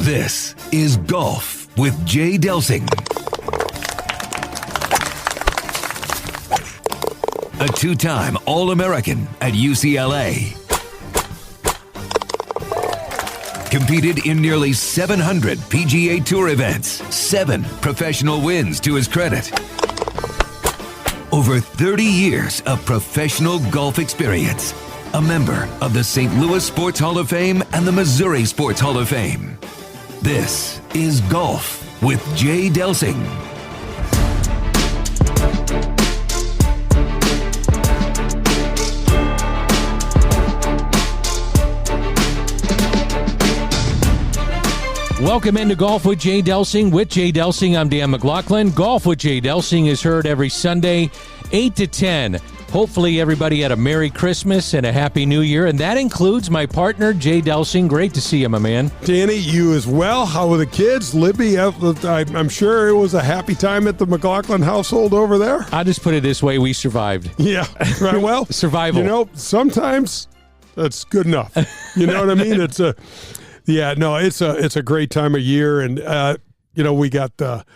This is Golf with Jay Delsing. A two-time All-American at UCLA. Competed in nearly 700 PGA Tour events, 7 professional wins to his credit. Over 30 years of professional golf experience. A member of the St. Louis Sports Hall of Fame and the Missouri Sports Hall of Fame. This is Golf with Jay Delsing. Welcome into Golf with Jay Delsing. With Jay Delsing, I'm Dan McLaughlin. Golf with Jay Delsing is heard every Sunday, 8 to 10. Hopefully everybody had a Merry Christmas and a Happy New Year, and that includes my partner, Jay Delsing. Great to see you, my man. Danny, you as well. How are the kids? Libby, I'm sure it was a happy time at the McLaughlin household over there. I'll just put it this way, we survived. Yeah, right. Well, survival. You know, sometimes that's good enough. You know what I mean? It's a great time of year, and we got the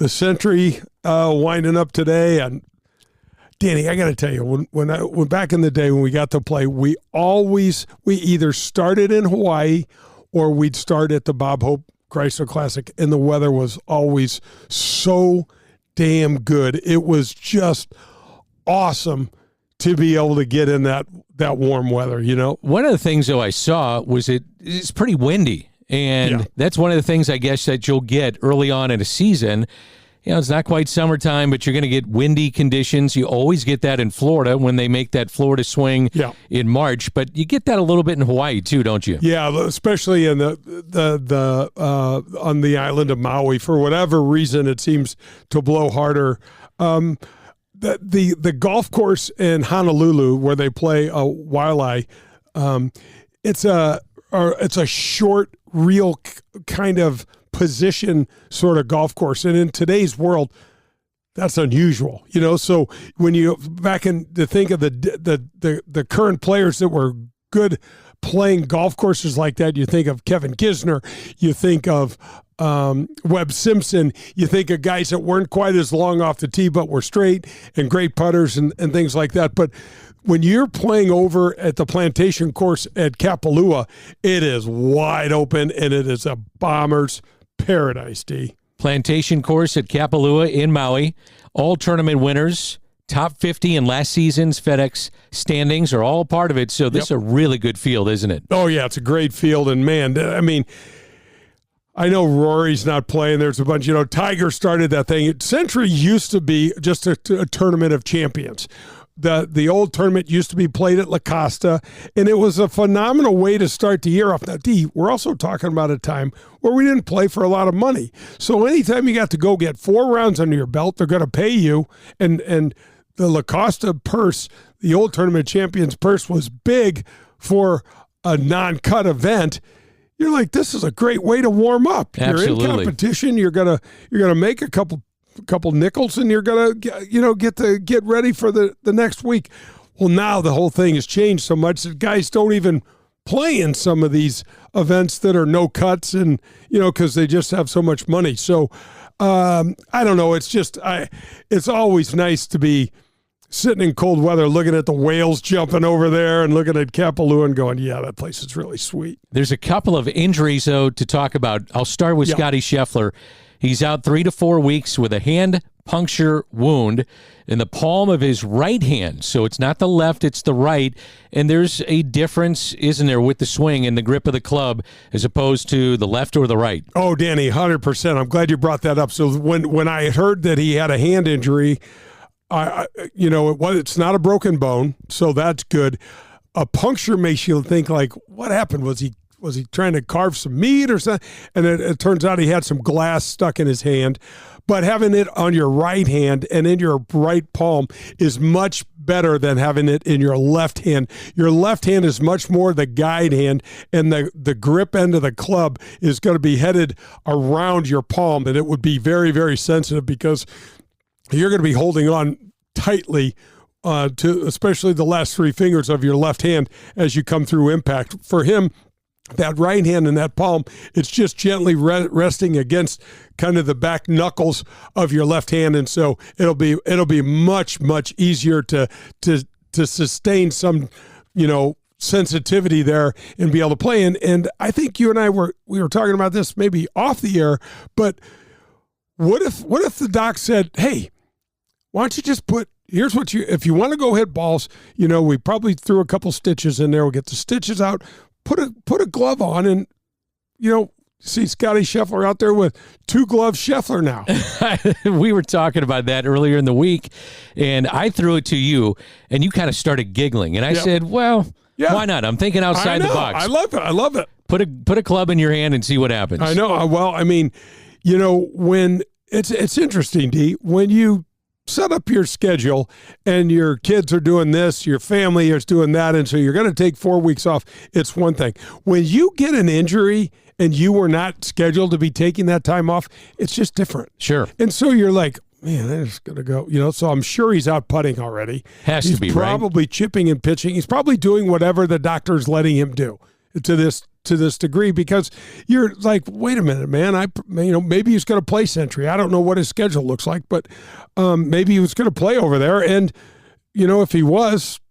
Century winding up today, and Danny, I got to tell you, when back in the day when we got to play, we either started in Hawaii or we'd start at the Bob Hope Chrysler Classic, and the weather was always so damn good. It was just awesome to be able to get in that warm weather, you know. One of the things, though, I saw was it's pretty windy, and that's one of the things I guess that you'll get early on in a season. You know, it's not quite summertime, but you're going to get windy conditions. You always get that in Florida when they make that Florida swing in March, but you get that a little bit in Hawaii too, don't you? Yeah, especially in the on the island of Maui. For whatever reason, it seems to blow harder. The golf course in Honolulu where they play Waialae, it's a short, real kind of position sort of golf course, and in today's world, that's unusual. You know, so when you back in to think of the current players that were good playing golf courses like that, you think of Kevin Kisner, you think of Webb Simpson, you think of guys that weren't quite as long off the tee but were straight and great putters and things like that. But when you're playing over at the Plantation course at Kapalua, it is wide open and it is a bomber's paradise, D. Plantation course at Kapalua in Maui. All tournament winners, top 50 in last season's FedEx standings are all part of it. So this is a really good field, isn't it? Oh, yeah, it's a great field. And, man, I mean, I know Rory's not playing. There's a bunch, Tiger started that thing. Century used to be just a tournament of champions. The old tournament used to be played at La Costa, and it was a phenomenal way to start the year off. Now, D, we're also talking about a time where we didn't play for a lot of money. So anytime you got to go get 4 rounds under your belt, they're going to pay you. And the La Costa purse, the old tournament champions purse, was big for a non-cut event. You're like, this is a great way to warm up. Absolutely. You're in competition. You're gonna make a couple nickels, and you're gonna get ready for the next week. Well, now the whole thing has changed so much that guys don't even play in some of these events that are no cuts, and because they just have so much money. So I don't know. It's just it's always nice to be sitting in cold weather, looking at the whales jumping over there and looking at Kapalua and going, yeah, that place is really sweet. There's a couple of injuries, though, to talk about. I'll start with Scotty Scheffler. He's out 3 to 4 weeks with a hand puncture wound in the palm of his right hand. So it's not the left, it's the right. And there's a difference, isn't there, with the swing and the grip of the club as opposed to the left or the right? Oh, Danny, 100%. I'm glad you brought that up. So when I heard that he had a hand injury, it's not a broken bone, so that's good. A puncture makes you think, like, what happened? Was he trying to carve some meat or something? And it turns out he had some glass stuck in his hand. But having it on your right hand and in your right palm is much better than having it in your left hand. Your left hand is much more the guide hand, and the grip end of the club is going to be headed around your palm, and it would be very, very sensitive because you're going to be holding on tightly to especially the last 3 fingers of your left hand as you come through impact. For him, that right hand and that palm, it's just gently resting against kind of the back knuckles of your left hand, and so it'll be much easier to sustain some, sensitivity there and be able to play. And I think you and I we were talking about this maybe off the air, but what if the doc said, hey, why don't you just here's what if you want to go hit balls, we probably threw a couple stitches in there, we'll get the stitches out, put a glove on, and see Scotty Scheffler out there with 2 gloves Scheffler now. We were talking about that earlier in the week, and I threw it to you, and you kind of started giggling, and I said, well, why not? I'm thinking outside the box. I love it. Put a club in your hand and see what happens. I know. Well, I mean, when it's interesting, D, when you set up your schedule and your kids are doing this, your family is doing that, and so you're going to take 4 weeks off, it's one thing. When you get an injury and you were not scheduled to be taking that time off, it's just different. Sure. And so you're like, man, I'm just going to go, so I'm sure he's out putting already. Has to be, He's probably chipping and pitching. He's probably doing whatever the doctor's letting him do to this degree, because you're like, wait a minute, man, maybe he's going to play Century. I don't know what his schedule looks like, but maybe he was going to play over there. And, if he was,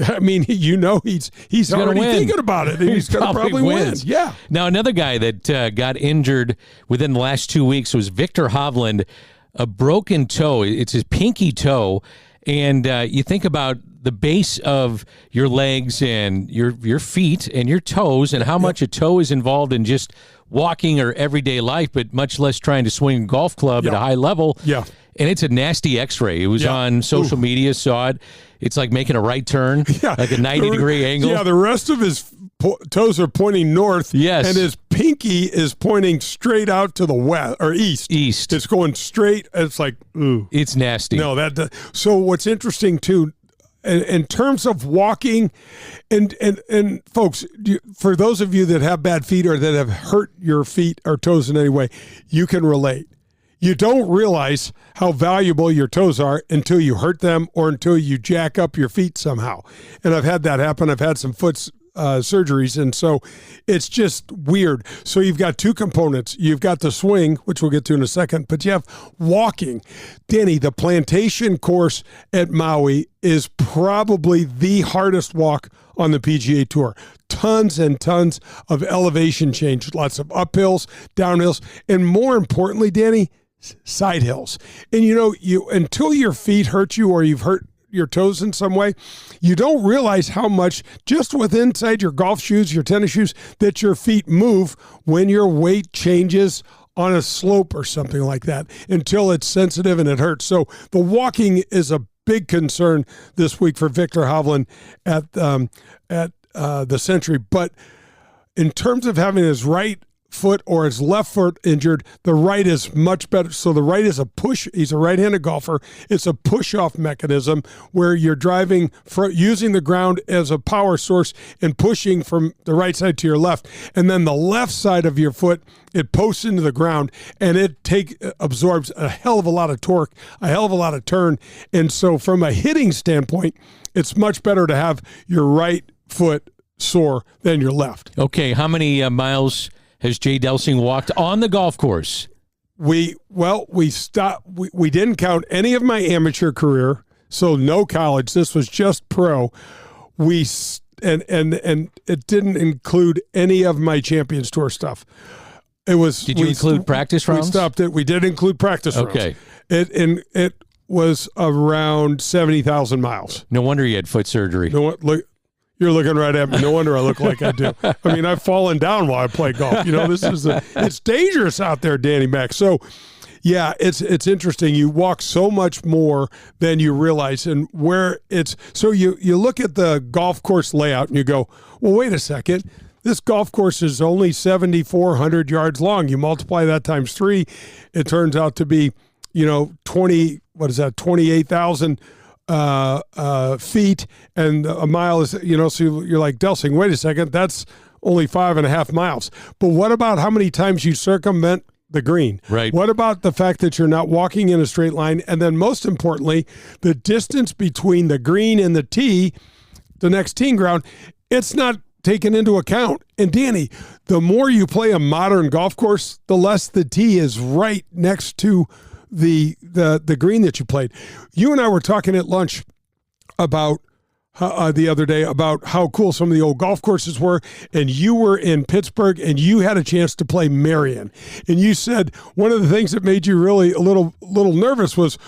I mean, he's already thinking about it, and he's going to probably win. Yeah. Now, another guy that got injured within the last 2 weeks was Victor Hovland, a broken toe. It's his pinky toe. And you think about the base of your legs and your feet and your toes, and how much a toe is involved in just walking or everyday life, but much less trying to swing a golf club at a high level. Yeah. And it's a nasty x-ray. It was on social media, saw it. It's like making a right turn, like a 90-degree angle. Yeah, the rest of his toes are pointing north. Yes. And his pinky is pointing straight out to the west or east. East. It's going straight. It's like, ooh. It's nasty. No, so what's interesting, too, in terms of walking, and folks, for those of you that have bad feet or that have hurt your feet or toes in any way, you can relate. You don't realize how valuable your toes are until you hurt them or until you jack up your feet somehow. And I've had that happen. I've had some foot surgeries, and so it's just weird. So you've got 2 components. You've got the swing, which we'll get to in a second, but you have walking. Danny, the plantation course at Maui is probably the hardest walk on the PGA Tour. Tons and tons of elevation change, lots of uphills, downhills, and more importantly, Danny, side hills. And you until your feet hurt you or you've hurt your toes in some way, you don't realize how much just with inside your golf shoes, your tennis shoes, that your feet move when your weight changes on a slope or something like that, until it's sensitive and it hurts. So the walking is a big concern this week for Victor Hovland at the Century. But in terms of having his right foot or his left foot injured, the right is much better. So the right is a push. He's a right-handed golfer. It's a push-off mechanism where you're driving, using the ground as a power source and pushing from the right side to your left. And then the left side of your foot, it posts into the ground, and it absorbs a hell of a lot of torque, a hell of a lot of turn. And so from a hitting standpoint, it's much better to have your right foot sore than your left. Okay, how many miles has Jay Delsing walked on the golf course? We stopped. We didn't count any of my amateur career, so no college. This was just pro. And it didn't include any of my Champions Tour stuff. It was. Did you include practice rounds? We stopped it. We did include practice rounds. Okay. It was around 70,000 miles. No wonder you had foot surgery. Look. You're looking right at me. No wonder I look like I do. I mean, I've fallen down while I play golf. It's dangerous out there, Danny Mac. So, yeah, it's interesting. You walk so much more than you realize, and so you look at the golf course layout and you go, well, wait a second. This golf course is only 7,400 yards long. You multiply that times 3, it turns out to be, 28,000 feet, and a mile is, so you're like, Delsing, wait a second, that's only 5.5 miles. But what about how many times you circumvent the green? Right. What about the fact that you're not walking in a straight line? And then most importantly, the distance between the green and the tee, the next teeing ground, it's not taken into account. And Danny, the more you play a modern golf course, the less the tee is right next to the green that you played. You and I were talking at lunch about the other day about how cool some of the old golf courses were, and you were in Pittsburgh and you had a chance to play Marion, and you said one of the things that made you really a little nervous was,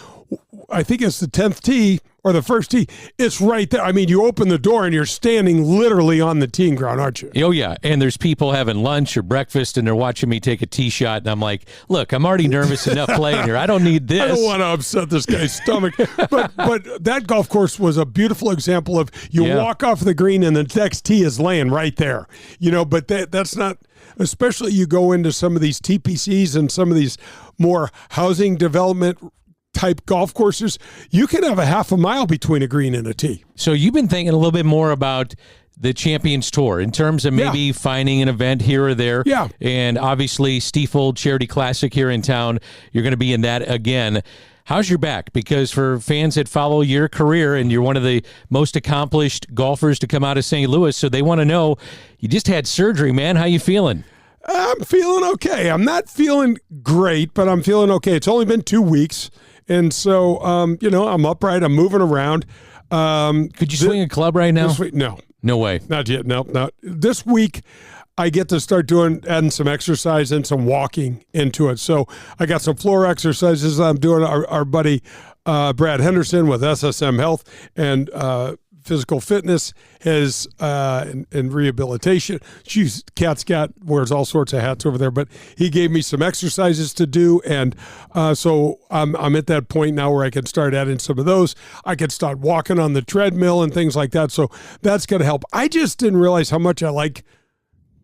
I think it's the 10th tee or the first tee. It's right there. I mean, you open the door and you're standing literally on the teeing ground, aren't you? Oh, yeah. And there's people having lunch or breakfast, and they're watching me take a tee shot. And I'm like, look, I'm already nervous enough playing here. I don't need this. I don't want to upset this guy's stomach. But that golf course was a beautiful example of you walk off the green and the next tee is laying right there. But that's not, especially you go into some of these TPCs and some of these more housing development type golf courses, you can have a half a mile between a green and a tee. So you've been thinking a little bit more about the Champions Tour in terms of maybe finding an event here or there. Yeah. And obviously Stiefel Charity Classic here in town, you're going to be in that again. How's your back? Because for fans that follow your career, and you're one of the most accomplished golfers to come out of St. Louis, so they want to know, you just had surgery, man. How you feeling? I'm feeling okay. I'm not feeling great, but I'm feeling okay. It's only been 2 weeks. And so, I'm upright. I'm moving around. Could you swing a club right now? This week, no. No way. Not yet. No. This week, I get to start adding some exercise and some walking into it. So I got some floor exercises I'm doing. Our buddy Brad Henderson with SSM Health and Physical Fitness has and rehabilitation. Cat's wears all sorts of hats over there, but he gave me some exercises to do, and so I'm at that point now where I can start adding some of those. I can start walking on the treadmill and things like that. So that's going to help. I just didn't realize how much I like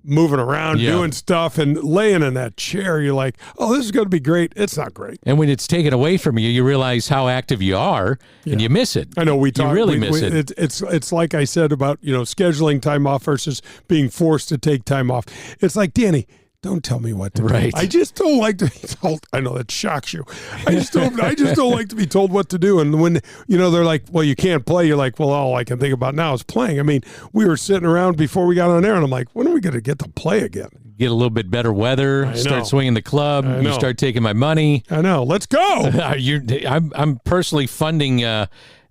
moving around, doing stuff, and laying in that chair. You're like, oh, this is going to be great. It's not great. And when it's taken away from you, you realize how active you are, and you miss it. I know we talk. You really miss it. It's like I said about scheduling time off versus being forced to take time off. It's like, Danny, don't tell me what to do. I just don't like to be told. I know that shocks you. I just don't like to be told what to do. And when they're like, well, you can't play, you're like, well, all I can think about now is playing. I mean, we were sitting around before we got on air, and I'm like, when are we going to get to play again? Get a little bit better weather, start swinging the club, you start taking my money. I know. Let's go. I'm personally funding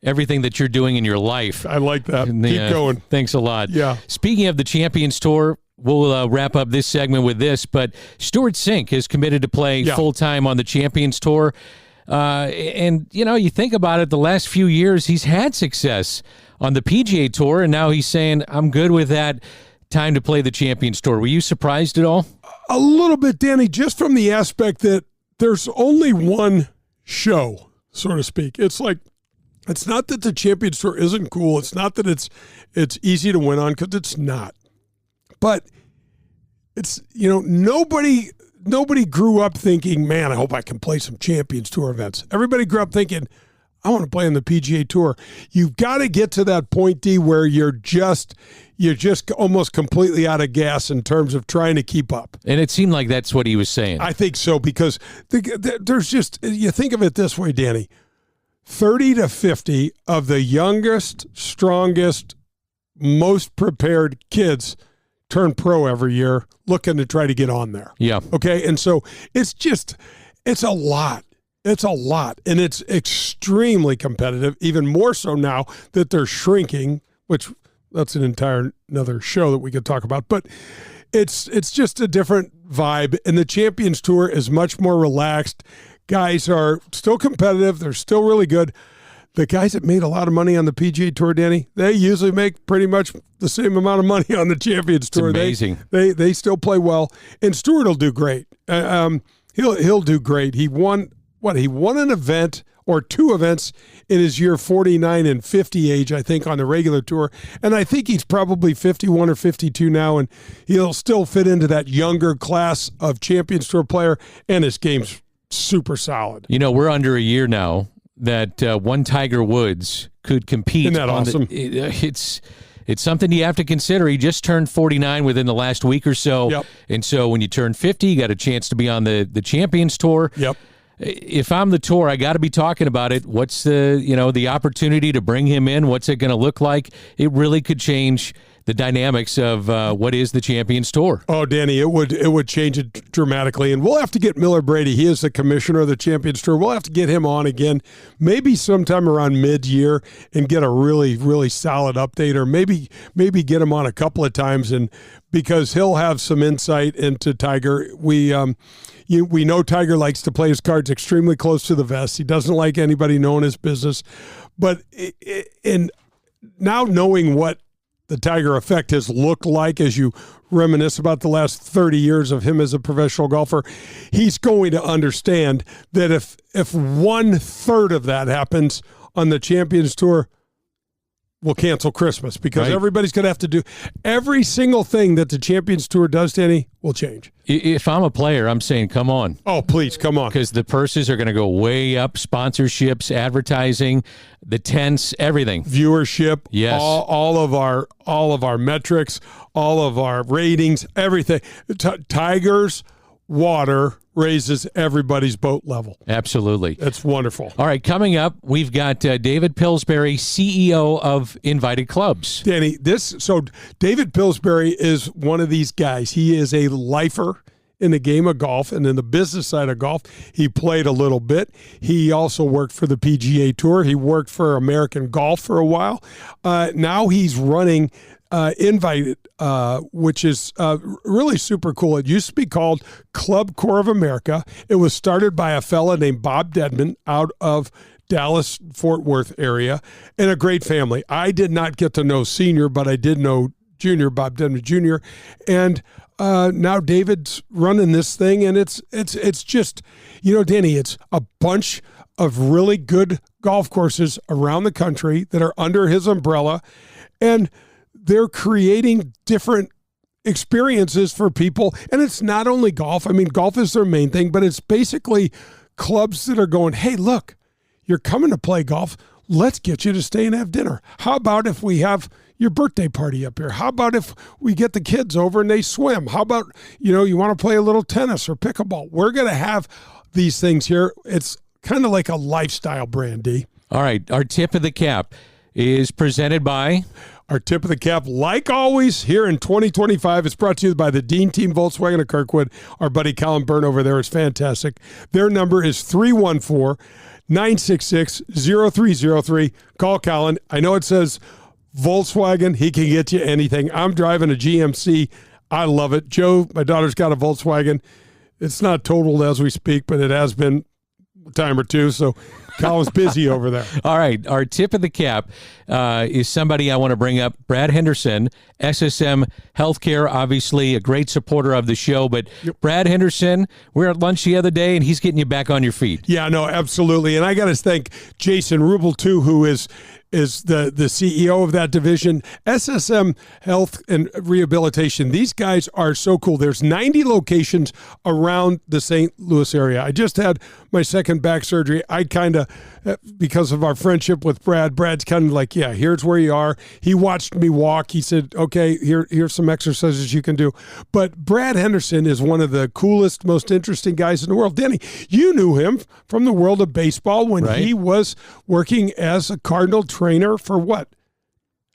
everything that you're doing in your life. I like that. Keep going. Thanks a lot. Yeah. Speaking of the Champions Tour, we'll wrap up this segment with this, but Stuart Sink is committed to play full-time on the Champions Tour. And, you think about it, the last few years he's had success on the PGA Tour, and now he's saying, I'm good with that. Time to play the Champions Tour. Were you surprised at all? A little bit, Danny, just from the aspect that there's only one show, so to speak. It's like, it's not that the Champions Tour isn't cool. It's not that it's easy to win on, because it's not. But it's, nobody grew up thinking, man, I hope I can play some Champions Tour events. Everybody grew up thinking, I want to play on the PGA Tour. You've got to get to that point, D, where you're just almost completely out of gas in terms of trying to keep up. And it seemed like that's what he was saying. I think so, because there's just, you think of it this way, Danny, 30 to 50 of the youngest, strongest, most prepared kids turn pro every year looking to try to get on there. Yeah. Okay. And so it's a lot. It's a lot. And it's extremely competitive, even more so now that they're shrinking, which that's another show that we could talk about. But it's just a different vibe. And the Champions Tour is much more relaxed. Guys are still competitive. They're still really good. The guys that made a lot of money on the PGA Tour, Danny, they usually make pretty much the same amount of money on the Champions Tour. It's amazing. They still play well, and Stewart will do great. He'll do great. He won an event or two events in his year 49 and 50 age, I think, on the regular tour, and I think he's probably 51 or 52 now, and he'll still fit into that younger class of Champions Tour player, and his game's super solid. We're under a year now that one Tiger Woods could compete. Isn't that awesome? It's something you have to consider. He just turned 49 within the last week or so. Yep. And so when you turn 50, you got a chance to be on the Champions Tour. Yep. If I'm the tour, I got to be talking about it. What's the opportunity to bring him in? What's it going to look like? It really could change the dynamics of what is the Champions Tour. Oh, Danny, it would change it dramatically, and we'll have to get Miller Brady. He is the commissioner of the Champions Tour. We'll have to get him on again, maybe sometime around mid-year, and get a really, really solid update, or maybe get him on a couple of times, and because he'll have some insight into Tiger. We know Tiger likes to play his cards extremely close to the vest. He doesn't like anybody knowing his business, but in now knowing what the Tiger effect has looked like as you reminisce about the last 30 years of him as a professional golfer, he's going to understand that if 1/3 of that happens on the Champions Tour, we'll cancel Christmas, because everybody's going to have to do every single thing that the Champions Tour does, Danny, will change. If I'm a player, I'm saying, come on. Oh, please, come on. Because the purses are going to go way up, sponsorships, advertising, the tents, everything. Viewership, yes. all of our metrics, all of our ratings, everything. Tiger's water raises everybody's boat level. Absolutely. That's wonderful. All right, coming up, we've got David Pillsbury, CEO of Invited Clubs. Danny, so David Pillsbury is one of these guys. He is a lifer in the game of golf and in the business side of golf. He played a little bit. He also worked for the PGA Tour. He worked for American Golf for a while. Now he's running Invited, which is really super cool. It used to be called Club Corps of America. It was started by a fella named Bob Dedman out of Dallas, Fort Worth area, and a great family. I did not get to know Senior, but I did know Junior, Bob Dedman Jr., and now David's running this thing, and it's just, Danny, it's a bunch of really good golf courses around the country that are under his umbrella, and they're creating different experiences for people. And it's not only golf. I mean, golf is their main thing, but it's basically clubs that are going, hey, look, you're coming to play golf. Let's get you to stay and have dinner. How about if we have your birthday party up here? How about if we get the kids over and they swim? How about, you want to play a little tennis or pickleball? We're going to have these things here. It's kind of like a lifestyle brand, D. All right. Our tip of the cap is presented by... Our tip of the cap, like always, here in 2025, is brought to you by the Dean Team Volkswagen of Kirkwood. Our buddy Colin Byrne over there is fantastic. Their number is 314-966-0303. Call Colin. I know it says Volkswagen. He can get you anything. I'm driving a GMC. I love it. Joe, my daughter's got a Volkswagen. It's not totaled as we speak, but it has been a time or two, so Colin's busy over there. All right. Our tip of the cap is somebody I want to bring up, Brad Henderson, SSM Healthcare, obviously a great supporter of the show. But Brad Henderson, we were at lunch the other day, and he's getting you back on your feet. Yeah, no, absolutely. And I got to thank Jason Rubel, too, who is the CEO of that division. SSM Health and Rehabilitation. These guys are so cool. There's 90 locations around the St. Louis area. I just had my second back surgery. I kind of, because of our friendship with Brad's kind of like, yeah, here's where you are. He watched me walk. He said, okay, here's some exercises you can do. But Brad Henderson is one of the coolest, most interesting guys in the world. Danny, you knew him from the world of baseball when he was working as a Cardinal trainer for what?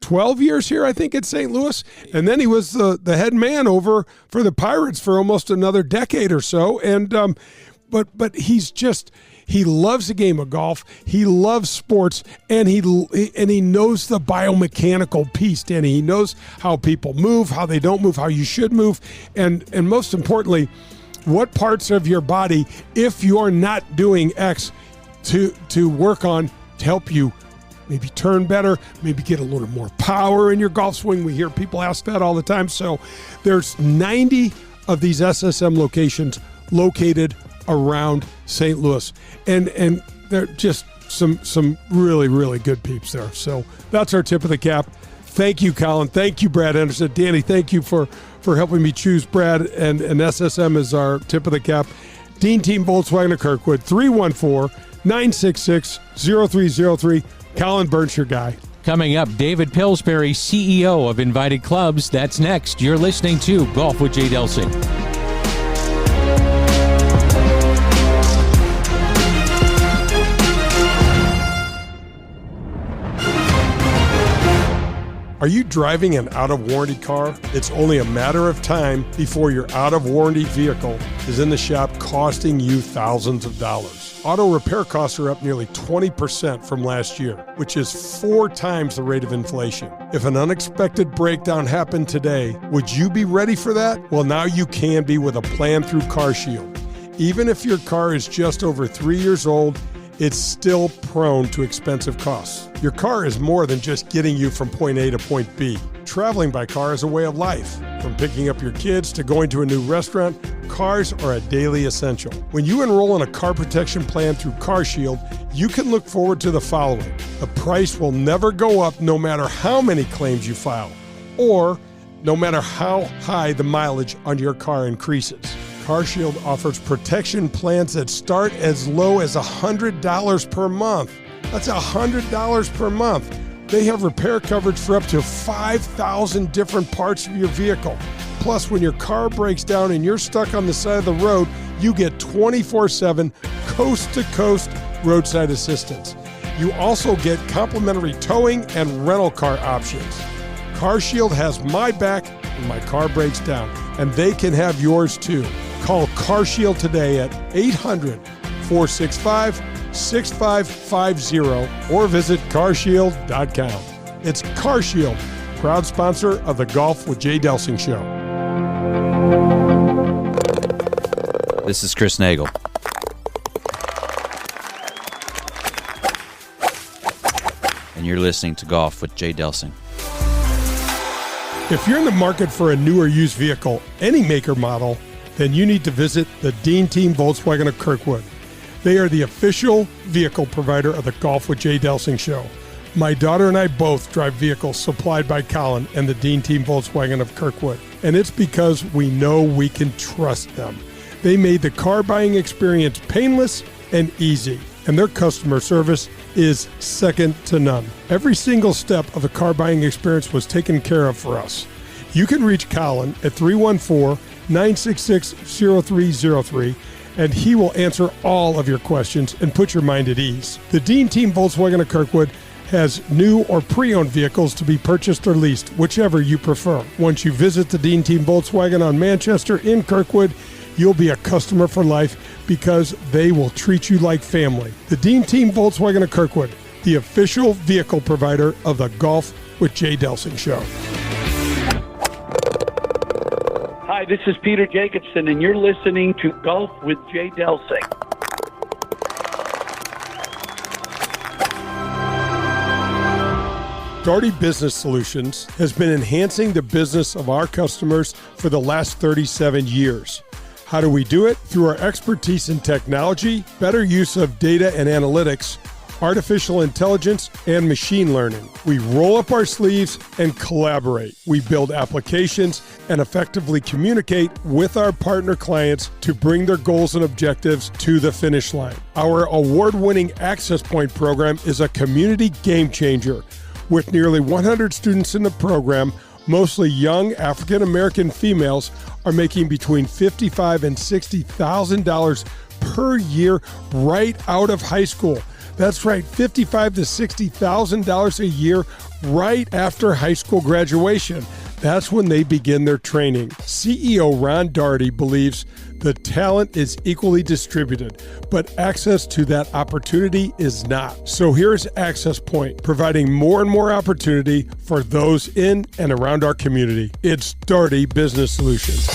12 years here, I think, at St. Louis. And then he was the head man over for the Pirates for almost another decade or so. And but he loves the game of golf. He loves sports, and he knows the biomechanical piece, Danny. He knows how people move, how they don't move, how you should move, and most importantly, what parts of your body, if you're not doing X, to work on to help you maybe turn better, maybe get a little more power in your golf swing. We hear people ask that all the time. So there's 90 of these SSM locations located around St. Louis. And they're just some really, really good peeps there. So that's our tip of the cap. Thank you, Colin. Thank you, Brad Henderson. Danny, thank you for helping me choose Brad and SSM as our tip of the cap. Dean Team Volkswagen of Kirkwood, 314-966-0303. Colin Byrne's your guy. Coming up, David Pillsbury, CEO of Invited Clubs. That's next. You're listening to Golf with Jay Delsing. Are you driving an out-of-warranty car? It's only a matter of time before your out-of-warranty vehicle is in the shop costing you thousands of dollars. Auto repair costs are up nearly 20% from last year, which is 4 times the rate of inflation. If an unexpected breakdown happened today, would you be ready for that? Well, now you can be with a plan through CarShield. Even if your car is just over 3 years old, it's still prone to expensive costs. Your car is more than just getting you from point A to point B. Traveling by car is a way of life. From picking up your kids to going to a new restaurant, cars are a daily essential. When you enroll in a car protection plan through CarShield, you can look forward to the following. The price will never go up no matter how many claims you file, or no matter how high the mileage on your car increases. CarShield offers protection plans that start as low as $100 per month. That's $100 per month. They have repair coverage for up to 5,000 different parts of your vehicle. Plus, when your car breaks down and you're stuck on the side of the road, you get 24/7 coast-to-coast roadside assistance. You also get complimentary towing and rental car options. CarShield has my back when my car breaks down, and they can have yours too. Call CarShield today at 800-465-6550 or visit carshield.com. It's CarShield, proud sponsor of the Golf with Jay Delsing show. This is Chris Nagel. And you're listening to Golf with Jay Delsing. If you're in the market for a new or used vehicle, any make or model, then you need to visit the Dean Team Volkswagen of Kirkwood. They are the official vehicle provider of the Golf with Jay Delsing show. My daughter and I both drive vehicles supplied by Colin and the Dean Team Volkswagen of Kirkwood, and it's because we know we can trust them. They made the car buying experience painless and easy, and their customer service is second to none. Every single step of the car buying experience was taken care of for us. You can reach Colin at 314-966-0303, and he will answer all of your questions and put your mind at ease. The Dean Team Volkswagen of Kirkwood has new or pre-owned vehicles to be purchased or leased, whichever you prefer. Once you visit the Dean Team Volkswagen on Manchester in Kirkwood, you'll be a customer for life because they will treat you like family. The Dean Team Volkswagen of Kirkwood, the official vehicle provider of the Golf with Jay Delsing show. Hi, this is Peter Jacobson, and you're listening to Golf with Jay Delsing. Daugherty Business Solutions has been enhancing the business of our customers for the last 37 years. How do we do it? Through our expertise in technology, better use of data and analytics, artificial intelligence, and machine learning. We roll up our sleeves and collaborate. We build applications and effectively communicate with our partner clients to bring their goals and objectives to the finish line. Our award-winning Access Point program is a community game changer. With nearly 100 students in the program, mostly young African-American females are making between $55,000 and $60,000 per year right out of high school. That's right, $55,000 to $60,000 a year right after high school graduation. That's when they begin their training. CEO Ron Daugherty believes the talent is equally distributed, but access to that opportunity is not. So here's Access Point, providing more and more opportunity for those in and around our community. It's Daugherty Business Solutions.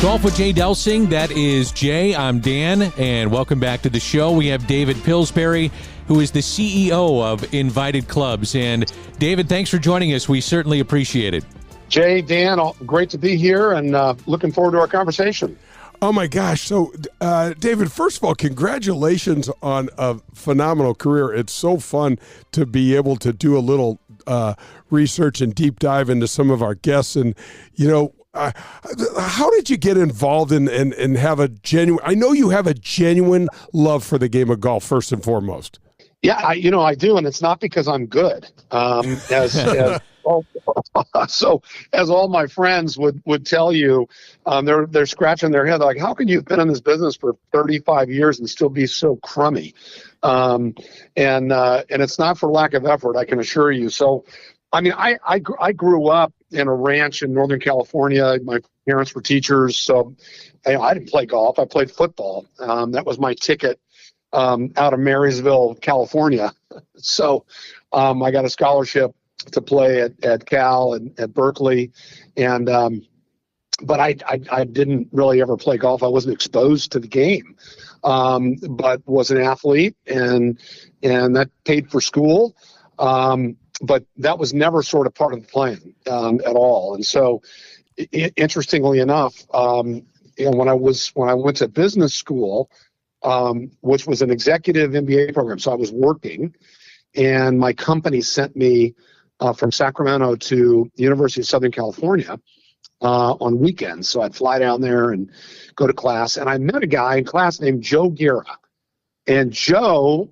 Golf with Jay Delsing, that is Jay. I'm Dan, and welcome back to the show. We have David Pillsbury, who is the CEO of Invited Clubs. And David, thanks for joining us. We certainly appreciate it. Jay, Dan, great to be here, and looking forward to our conversation. Oh my gosh. So, David, first of all, congratulations on a phenomenal career. It's so fun to be able to do a little research and deep dive into some of our guests. And, you know, how did you get involved and have a genuine, I know you have a genuine love for the game of golf, first and foremost. Yeah, I do, and it's not because I'm good. As So as all my friends would tell you, they're scratching their head. They're like, how can you have been in this business for 35 years and still be so crummy? And it's not for lack of effort, I can assure you. So, I mean, I grew up in a ranch in Northern California. My parents were teachers, so I didn't play golf. I played football. That was my ticket out of Marysville, California. So I got a scholarship to play at Cal and at Berkeley, and but I didn't really ever play golf. I wasn't exposed to the game, but was an athlete, and that paid for school. But that was never sort of part of the plan at all. And so, interestingly enough, when I went to business school, which was an executive MBA program, so I was working, and my company sent me from Sacramento to the University of Southern California on weekends. So I'd fly down there and go to class. And I met a guy in class named Joe Guerra. And Joe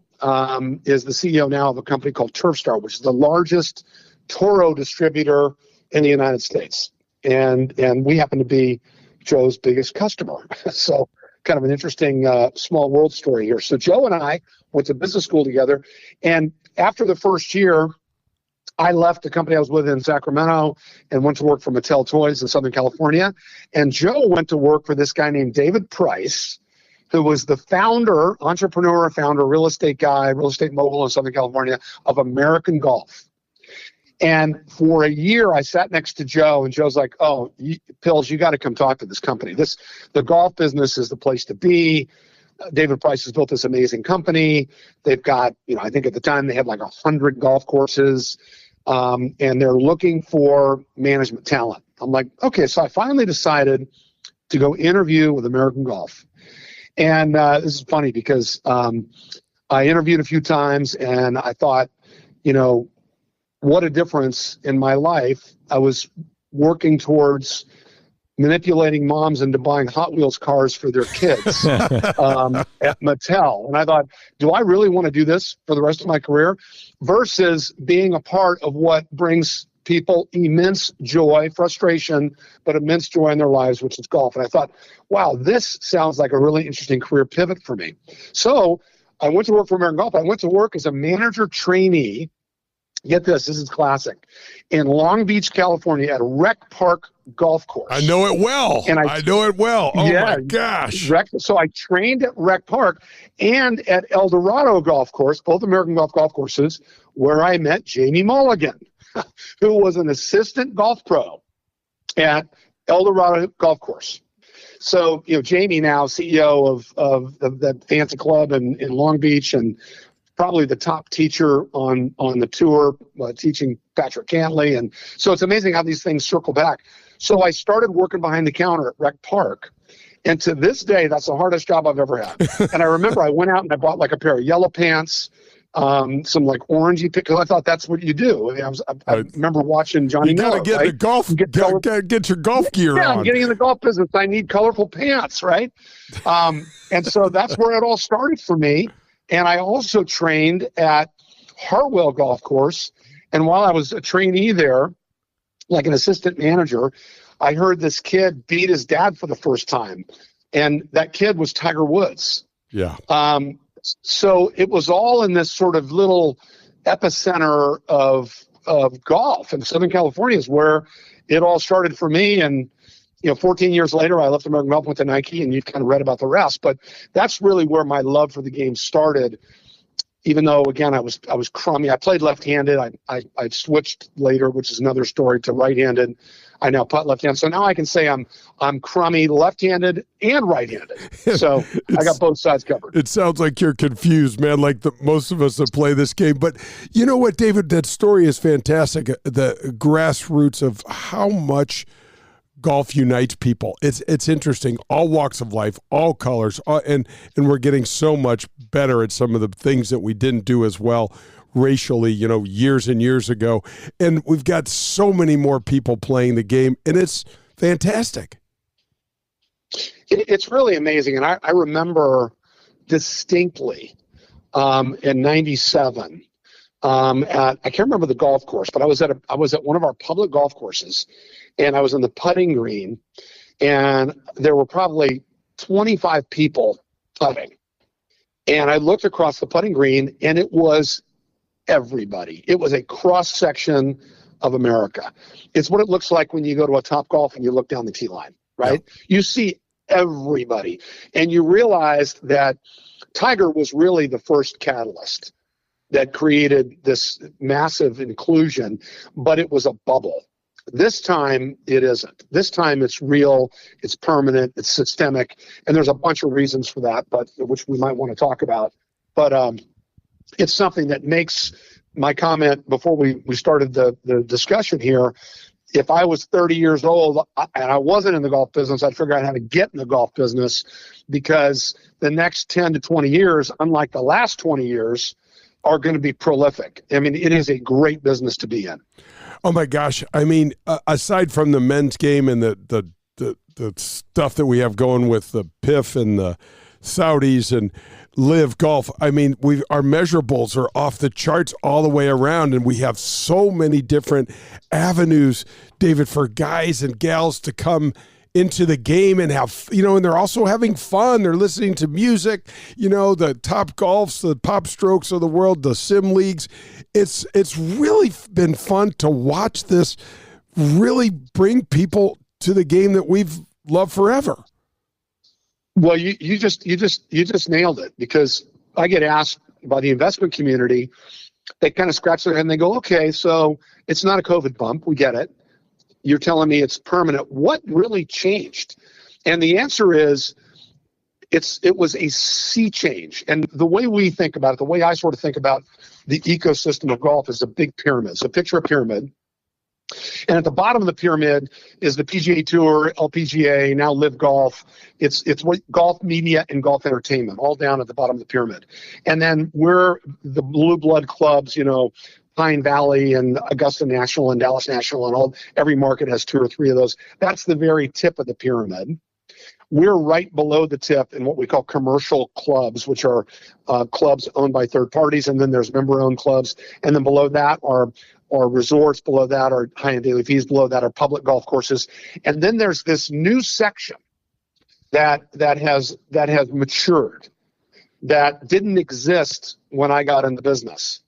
is the CEO now of a company called Turfstar, which is the largest Toro distributor in the United States. And we happen to be Joe's biggest customer. So kind of an interesting small world story here. So Joe and I went to business school together. And after the first year, I left the company I was with in Sacramento and went to work for Mattel Toys in Southern California. And Joe went to work for this guy named David Price, who was the entrepreneur, real estate guy, real estate mogul in Southern California of American Golf. And for a year, I sat next to Joe, and Joe's like, "Oh, Pills, you got to come talk to this company. The golf business is the place to be. David Price has built this amazing company. They've got, I think at the time they had like 100 golf courses, and they're looking for management talent." I'm like, okay. So I finally decided to go interview with American Golf. And this is funny because I interviewed a few times, and I thought, what a difference in my life. I was working towards manipulating moms into buying Hot Wheels cars for their kids at Mattel. And I thought, do I really want to do this for the rest of my career versus being a part of what brings people immense joy, frustration, but immense joy in their lives, which is golf. And I thought, wow, this sounds like a really interesting career pivot for me. So I went to work for American Golf. I went to work as a manager trainee. Get this is classic. In Long Beach, California, at Rec Park Golf Course. I know it well. I know it well. Oh, yeah, my gosh. So I trained at Rec Park and at El Dorado Golf Course, both American Golf courses, where I met Jamie Mulligan, who was an assistant golf pro at El Dorado Golf Course. So, Jamie now CEO of the fancy club in Long Beach, and probably the top teacher on the tour, teaching Patrick Cantley. And so it's amazing how these things circle back. So I started working behind the counter at Rec Park. And to this day, that's the hardest job I've ever had. And I remember I went out and I bought like a pair of yellow pants, some like orangey because I thought that's what you do. I remember watching Johnny Miller. You got to get your golf gear on. Yeah, I'm getting in the golf business. I need colorful pants, right? And so that's where it all started for me. And I also trained at Hartwell Golf Course. And while I was a trainee there, like an assistant manager, I heard this kid beat his dad for the first time. And that kid was Tiger Woods. Yeah. So it was all in this sort of little epicenter of golf. And Southern California is where it all started for me. And 14 years later, I left American Golf, went to Nike, and you've kind of read about the rest. But that's really where my love for the game started. Even though, again, I was crummy. I played left-handed. I switched later, which is another story, to right-handed. I now putt left-handed. So now I can say I'm crummy left-handed and right-handed. So I got both sides covered. It sounds like you're confused, man, like most of us that play this game. But you know what, David? That story is fantastic. The grassroots of how much golf unites people. It's interesting. All walks of life, all colors, and we're getting so much better at some of the things that we didn't do as well racially, years and years ago. And we've got so many more people playing the game, and it's fantastic. It's really amazing. And I remember distinctly in 97, I can't remember the golf course, but I was at one of our public golf courses, and I was in the putting green, and there were probably 25 people putting. And I looked across the putting green, and it was everybody. It was a cross section of America. It's what it looks like when you go to a Top Golf and you look down the tee line, right? Yeah. You see everybody, and you realize that Tiger was really the first catalyst that created this massive inclusion, but it was a bubble. This time, it isn't. This time, it's real, it's permanent, it's systemic, and there's a bunch of reasons for that, but which we might want to talk about. But it's something that makes my comment before we started the discussion here. If I was 30 years old and I wasn't in the golf business, I'd figure out how to get in the golf business, because the next 10 to 20 years, unlike the last 20 years, are going to be prolific. I mean, it is a great business to be in. Oh my gosh. I mean, aside from the men's game and the stuff that we have going with the PIF and the Saudis and Live Golf, I mean, our measurables are off the charts all the way around, and we have so many different avenues, David, for guys and gals to come into the game and have, and they're also having fun. They're listening to music, the Top Golfs, the Pop Strokes of the world, the sim leagues. It's really been fun to watch this really bring people to the game that we've loved forever. Well, you just nailed it, because I get asked by the investment community. They kind of scratch their head and they go, okay, so it's not a COVID bump. We get it. You're telling me it's permanent. What really changed? And the answer is it was a sea change. And the way we think about it, the way I sort of think about the ecosystem of golf, is a big pyramid. So picture a pyramid. And at the bottom of the pyramid is the PGA Tour, LPGA, now Live Golf. It's what golf media and golf entertainment, all down at the bottom of the pyramid. And then we're the blue blood clubs, Pine Valley and Augusta National and Dallas National, and every market has 2 or 3 of those. That's the very tip of the pyramid. We're right below the tip in what we call commercial clubs, which are clubs owned by third parties, and then there's member-owned clubs. And then below that are resorts, below that are high-end daily fees, below that are public golf courses. And then there's this new section that has matured, that didn't exist when I got in the business.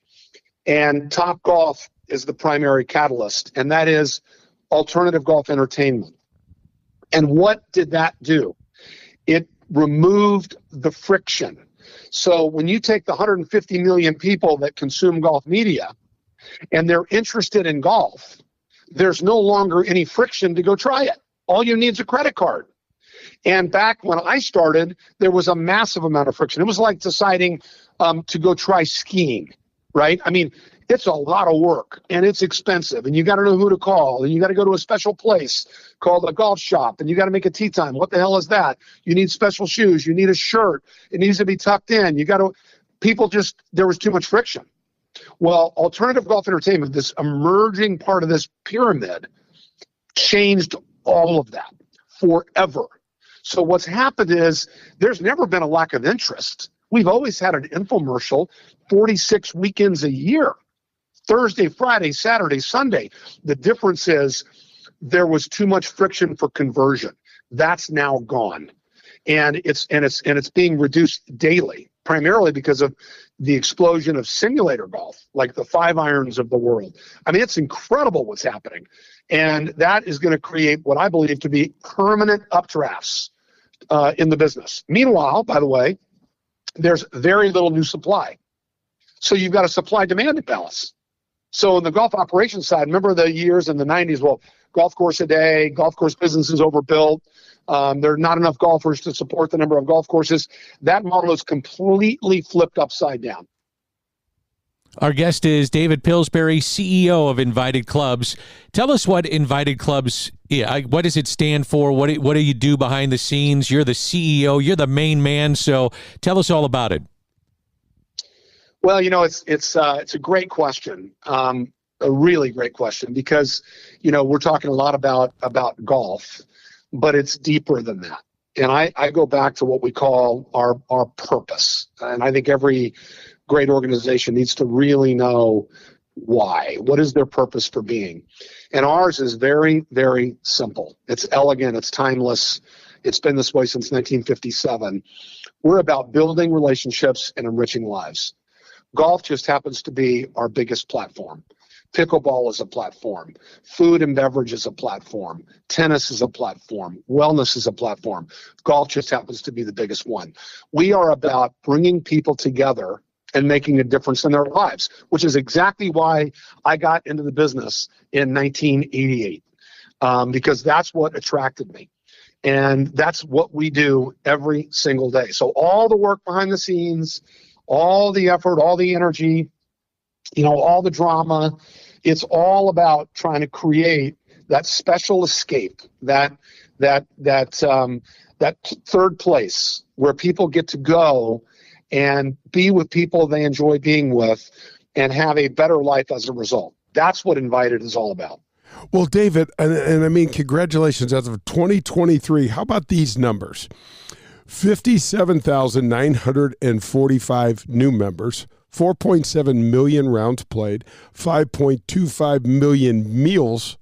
And Top Golf is the primary catalyst, and that is alternative golf entertainment. And what did that do? It removed the friction. So when you take the 150 million people that consume golf media and they're interested in golf, there's no longer any friction to go try it. All you need is a credit card. And back when I started, there was a massive amount of friction. It was like deciding to go try skiing. Right? I mean, it's a lot of work, and it's expensive, and you got to know who to call, and you got to go to a special place called a golf shop, and you got to make a tee time. What the hell is that? You need special shoes. You need a shirt. It needs to be tucked in. There was too much friction. Well, alternative golf entertainment, this emerging part of this pyramid, changed all of that forever. So what's happened is there's never been a lack of interest. We've always had an infomercial 46 weekends a year, Thursday, Friday, Saturday, Sunday. The difference is there was too much friction for conversion. That's now gone. And it's being reduced daily, primarily because of the explosion of simulator golf, like the 5-irons of the world. I mean, it's incredible what's happening. And that is going to create what I believe to be permanent updrafts in the business. Meanwhile, by the way, there's very little new supply. So you've got a supply-demand imbalance. So in the golf operations side, remember the years in the 90s, well, golf course a day, golf course business is overbuilt. There are not enough golfers to support the number of golf courses. That model is completely flipped upside down. Our guest is David Pillsbury, CEO of Invited Clubs. Tell us what Invited Clubs, what does it stand for? What do you do behind the scenes? You're the CEO. You're the main man. So tell us all about it. Well, it's a great question, a really great question, because we're talking a lot about golf, but it's deeper than that. And I go back to what we call our purpose, and I think every great organization needs to really know why. What is their purpose for being? And ours is very, very simple. It's elegant. It's timeless. It's been this way since 1957. We're about building relationships and enriching lives. Golf just happens to be our biggest platform. Pickleball is a platform. Food and beverage is a platform. Tennis is a platform. Wellness is a platform. Golf just happens to be the biggest one. We are about bringing people together and making a difference in their lives, which is exactly why I got into the business in 1988, because that's what attracted me. And that's what we do every single day. So all the work behind the scenes, all the effort, all the energy, all the drama, it's all about trying to create that special escape, that third place where people get to go and be with people they enjoy being with and have a better life as a result. That's what Invited is all about. Well, David, and I mean, congratulations as of 2023. How about these numbers? 57,945 new members, 4.7 million rounds played, 5.25 million meals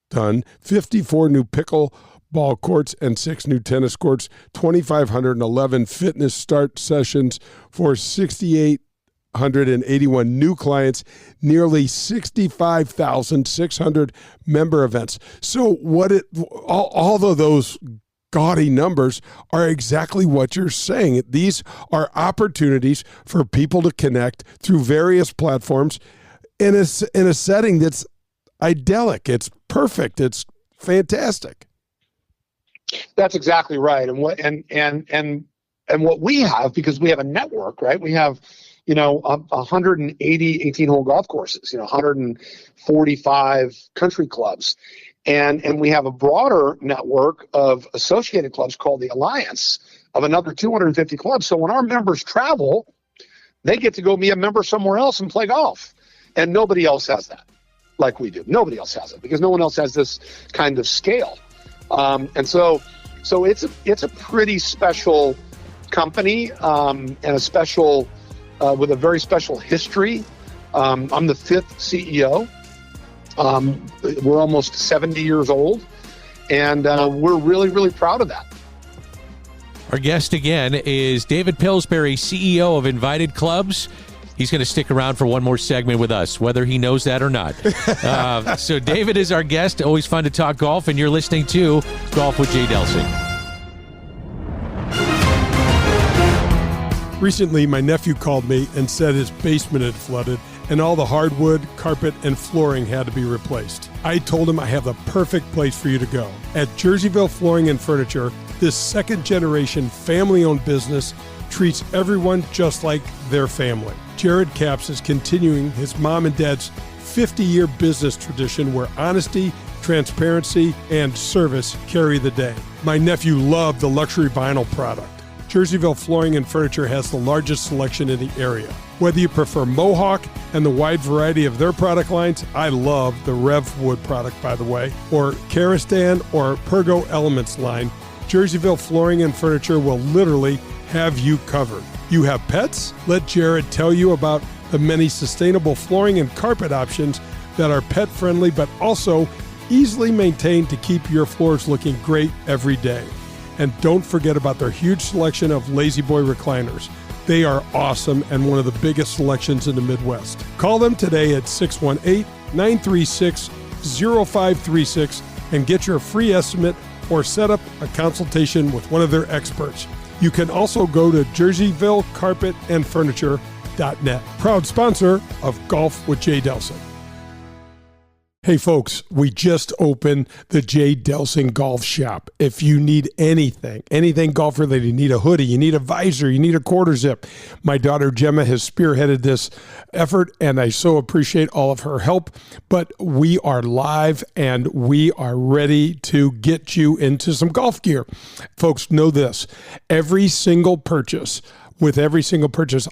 done, 54 new pickleball courts and 6 new tennis courts, 2,511 fitness start sessions for 6,881 new clients, nearly 65,600 member events. So all of those gaudy numbers are exactly what you're saying. These are opportunities for people to connect through various platforms in a setting that's idyllic. It's perfect. It's fantastic. That's exactly right. And what we have, because we have a network, right? We have 180 18-hole golf courses, 145 country clubs. And we have a broader network of associated clubs called the Alliance of another 250 clubs. So when our members travel, they get to go be a member somewhere else and play golf. And nobody else has that like we do. Nobody else has it because no one else has this kind of scale. And so it's a pretty special company and a special with a very special history. I'm the 5th CEO. We're almost 70 years old, and we're really, really proud of that. Our guest again is David Pillsbury, CEO of Invited Clubs. He's going to stick around for one more segment with us, whether he knows that or not. So David is our guest. Always fun to talk golf, and you're listening to Golf with Jay Delsing. Recently, my nephew called me and said his basement had flooded and all the hardwood, carpet, and flooring had to be replaced. I told him I have the perfect place for you to go. At Jerseyville Flooring and Furniture, this second-generation family-owned business treats everyone just like their family. Jared Capps is continuing his mom and dad's 50-year business tradition where honesty, transparency, and service carry the day. My nephew loved the luxury vinyl product. Jerseyville Flooring and Furniture has the largest selection in the area. Whether you prefer Mohawk and the wide variety of their product lines, I love the Rev Wood product, by the way, or Karastan or Pergo Elements line, Jerseyville Flooring and Furniture will literally have you covered. You have pets? Let Jared tell you about the many sustainable flooring and carpet options that are pet-friendly but also easily maintained to keep your floors looking great every day. And don't forget about their huge selection of Lazy Boy recliners. They are awesome and one of the biggest selections in the Midwest. Call them today at 618-936-0536 and get your free estimate or set up a consultation with one of their experts. You can also go to jerseyvillecarpetandfurniture.net. Proud sponsor of Golf with Jay Delsing. Hey folks, we just opened the Jay Delsing Golf Shop. If you need anything golf related, you need a hoodie, you need a visor, you need a quarter zip. My daughter Gemma has spearheaded this effort and I so appreciate all of her help. But we are live and we are ready to get you into some golf gear. Folks, know this, with every single purchase,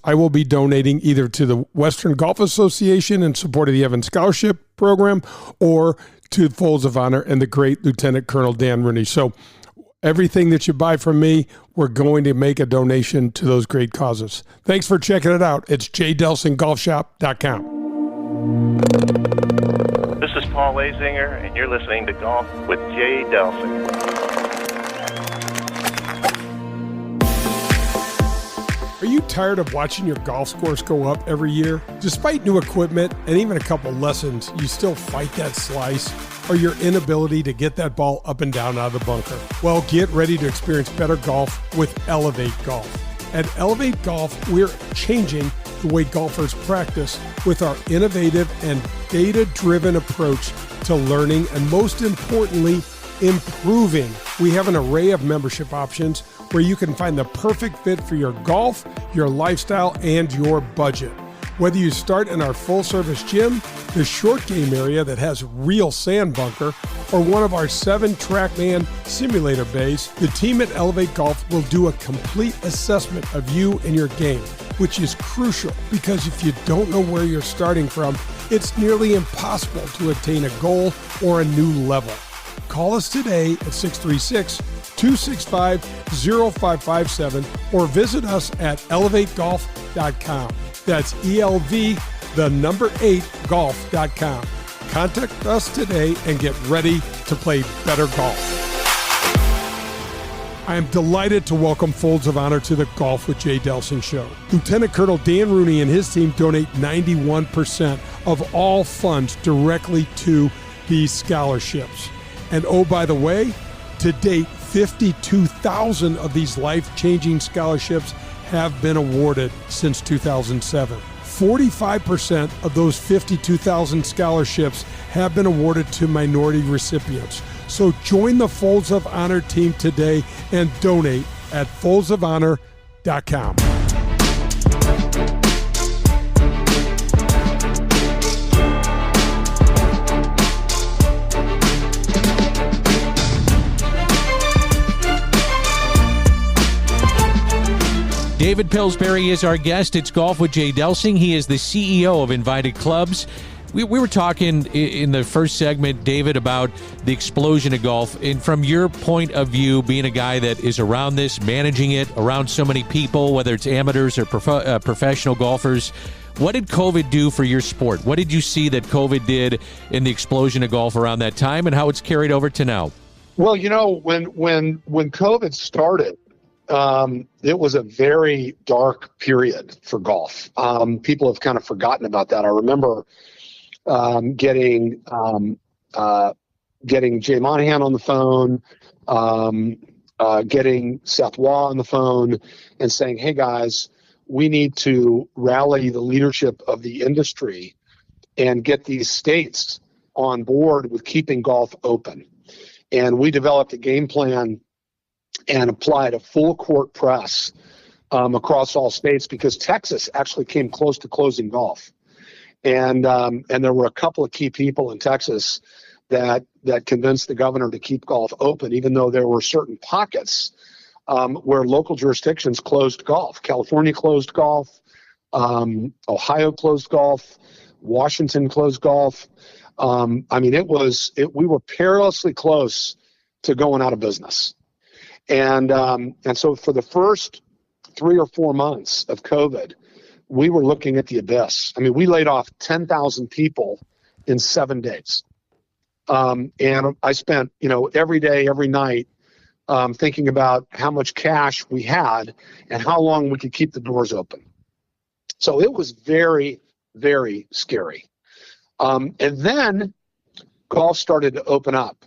I will be donating either to the Western Golf Association in support of the Evans Scholarship Program or to Folds of Honor and the great Lieutenant Colonel Dan Rooney. So Everything that you buy from me, we're going to make a donation to those great causes. Thanks for checking it out. It's jdelsinggolfshop.com. This is Paul Lazinger, and you're listening to Golf with Jay Delsing. Are you tired of watching your golf scores go up every year? Despite new equipment and even a couple lessons, you still fight that slice or your inability to get that ball up and down out of the bunker? Well, get ready to experience better golf with Elevate Golf. At Elevate Golf, we're changing the way golfers practice with our innovative and data-driven approach to learning and, most importantly, improving. We have an array of membership options where you can find the perfect fit for your golf, your lifestyle, and your budget. Whether you start in our full-service gym, the short game area that has real sand bunker, or one of our 7 TrackMan simulator bays, the team at Elevate Golf will do a complete assessment of you and your game, which is crucial because if you don't know where you're starting from, it's nearly impossible to attain a goal or a new level. Call us today at 636-265-0557 or visit us at elevategolf.com. That's ELV, the number 8, golf.com. Contact us today and get ready to play better golf. I am delighted to welcome Folds of Honor to the Golf with Jay Delsing show. Lieutenant Colonel Dan Rooney and his team donate 91% of all funds directly to these scholarships. And oh, by the way, to date, 52,000 of these life-changing scholarships have been awarded since 2007. 45% of those 52,000 scholarships have been awarded to minority recipients. So join the Folds of Honor team today and donate at foldsofhonor.com. David Pillsbury is our guest. It's Golf with Jay Delsing. He is the CEO of Invited Clubs. We were talking in the first segment, David, about the explosion of golf. And from your point of view, being a guy that is around this, managing it, around so many people, whether it's amateurs or professional golfers, what did COVID do for your sport? What did you see that COVID did in the explosion of golf around that time and how it's carried over to now? Well, you know, when COVID started, it was a very dark period for golf. People have kind of forgotten about that. I remember getting Jay Monahan on the phone, getting Seth Waugh on the phone and saying, hey, guys, we need to rally the leadership of the industry and get these states on board with keeping golf open. And we developed a game plan and applied a full court press across all states because Texas actually came close to closing golf. And there were a couple of key people in Texas that convinced the governor to keep golf open, even though there were certain pockets where local jurisdictions closed golf. California closed golf, Ohio closed golf, Washington closed golf. I mean, we were perilously close to going out of business. And so for the first 3 or 4 months of COVID, we were looking at the abyss. I mean, we laid off 10,000 people in 7 days. And I spent, every day, every night, thinking about how much cash we had and how long we could keep the doors open. So it was very, very scary. And then golf started to open up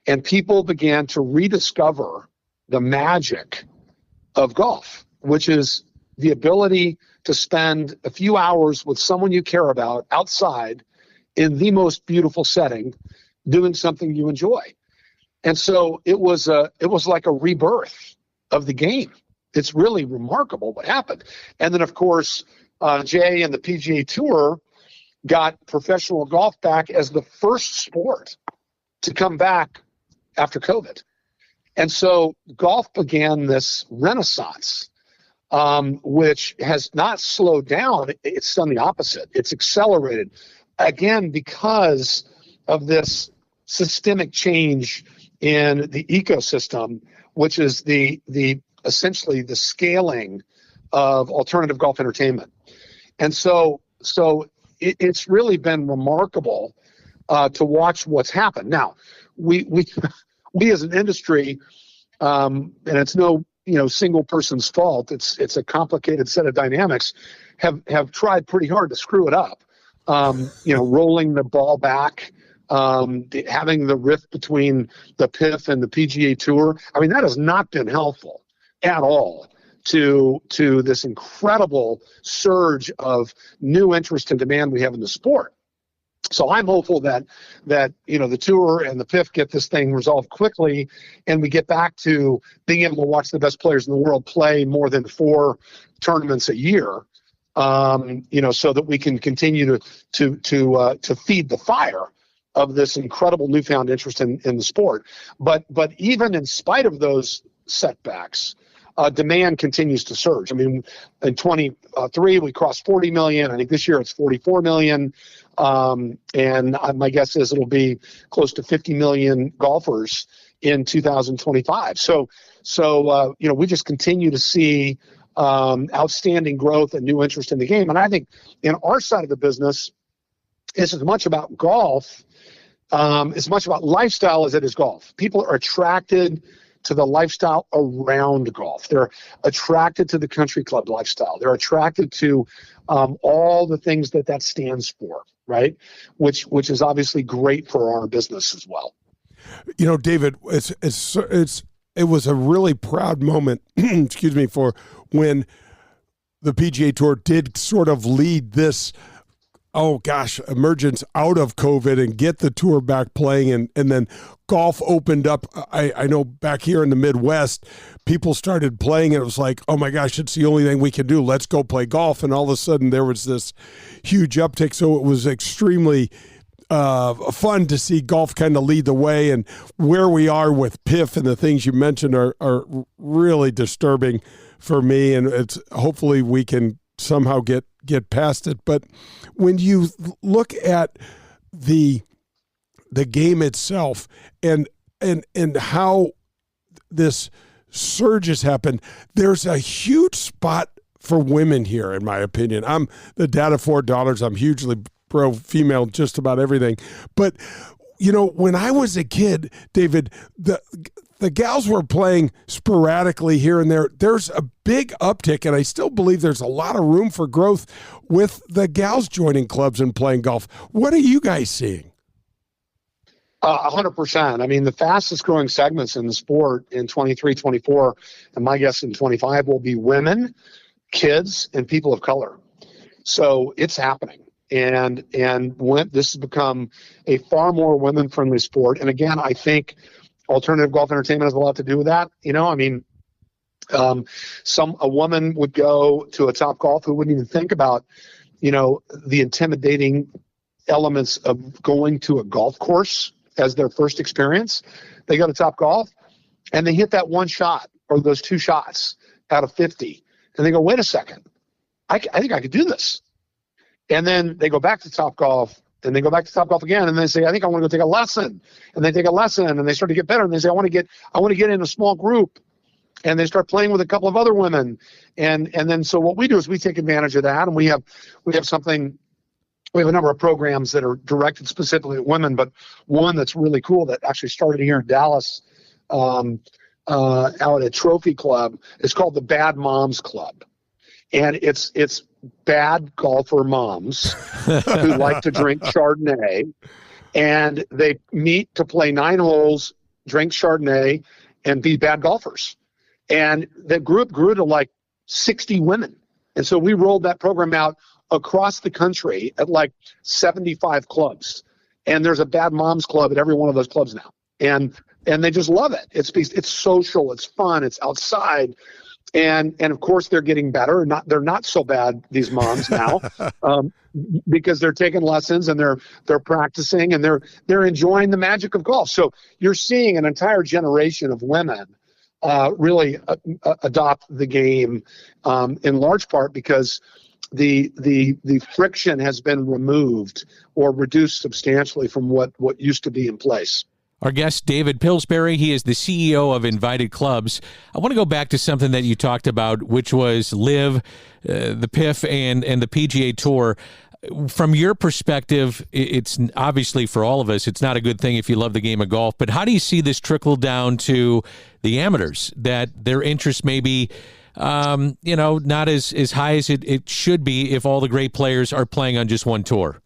and people began to rediscover the magic of golf, which is the ability to spend a few hours with someone you care about outside in the most beautiful setting, doing something you enjoy. And so it was like a rebirth of the game. It's really remarkable what happened. And then, of course, Jay and the PGA Tour got professional golf back as the first sport to come back after COVID. And so golf began this renaissance, which has not slowed down. It's done the opposite. It's accelerated, again, because of this systemic change in the ecosystem, which is the essentially the scaling of alternative golf entertainment. And so it's really been remarkable to watch what's happened. Now, we as an industry, and it's no single person's fault. It's a complicated set of dynamics. Have tried pretty hard to screw it up. Rolling the ball back, having the rift between the PIF and the PGA Tour. I mean, that has not been helpful at all to this incredible surge of new interest and demand we have in the sport. So I'm hopeful that the Tour and the PIF get this thing resolved quickly, and we get back to being able to watch the best players in the world play more than 4 tournaments a year. So that we can continue to feed the fire of this incredible newfound interest in the sport. But even in spite of those setbacks, demand continues to surge. I mean, in 23 we crossed 40 million. I think this year it's 44 million. And my guess is it'll be close to 50 million golfers in 2025. So we just continue to see outstanding growth and new interest in the game. And I think in our side of the business, it's as much about golf, as much about lifestyle as it is golf. People are attracted to the lifestyle around golf. They're attracted to the country club lifestyle. They're attracted to all the things that stands for, right? Which is obviously great for our business as well. David, it was a really proud moment, excuse me, for when the PGA Tour did sort of lead this, emergence out of COVID and get the tour back playing. And then golf opened up. I know back here in the Midwest, people started playing and it was like, oh my gosh, it's the only thing we can do. Let's go play golf. And all of a sudden there was this huge uptick. So it was extremely fun to see golf kind of lead the way, and where we are with PIF and the things you mentioned are really disturbing for me, and it's hopefully we can somehow get past it. But when you look at the game itself and how this surge has happened, there's a huge spot for women here, in my opinion. I'm the dad of 4 daughters. I'm hugely pro female, just about everything. But, when I was a kid, David, the gals were playing sporadically here and there. There's a big uptick, and I still believe there's a lot of room for growth with the gals joining clubs and playing golf. What are you guys seeing? 100%. I mean, the fastest growing segments in the sport in 23, 24, and my guess in 25 will be women, kids, and people of color. So it's happening. And when this has become a far more women-friendly sport. And again, I think alternative golf entertainment has a lot to do with that. A woman would go to a Topgolf who wouldn't even think about, the intimidating elements of going to a golf course as their first experience. They go to Topgolf and they hit that one shot or those 2 shots out of 50. And they go, wait a second, I think I could do this. And then they go back to Topgolf, and they go back to Topgolf again, and they say, I think I want to go take a lesson. And they take a lesson, and they start to get better, and they say, I want to get in a small group. And they start playing with a couple of other women. And then so what we do is we take advantage of that, and we have a number of programs that are directed specifically at women, but one that's really cool that actually started here in Dallas out at Trophy Club is called the Bad Moms Club. And it's bad golfer moms who like to drink Chardonnay, and they meet to play 9 holes, drink Chardonnay, and be bad golfers. And the group grew to like 60 women. And so we rolled that program out across the country at like 75 clubs. And there's a Bad Moms Club at every one of those clubs now. And they just love it. It's social, it's fun, it's outside. And of course they're getting better. They're not so bad, these moms now, because they're taking lessons and they're practicing and they're enjoying the magic of golf. So you're seeing an entire generation of women really adopt the game in large part because the friction has been removed or reduced substantially from what used to be in place. Our guest, David Pillsbury, he is the CEO of Invited Clubs. I want to go back to something that you talked about, which was LIV, the PIF, and the PGA Tour. From your perspective, it's obviously for all of us, it's not a good thing if you love the game of golf, but how do you see this trickle down to the amateurs, that their interest may be not as high as it should be if all the great players are playing on just one tour?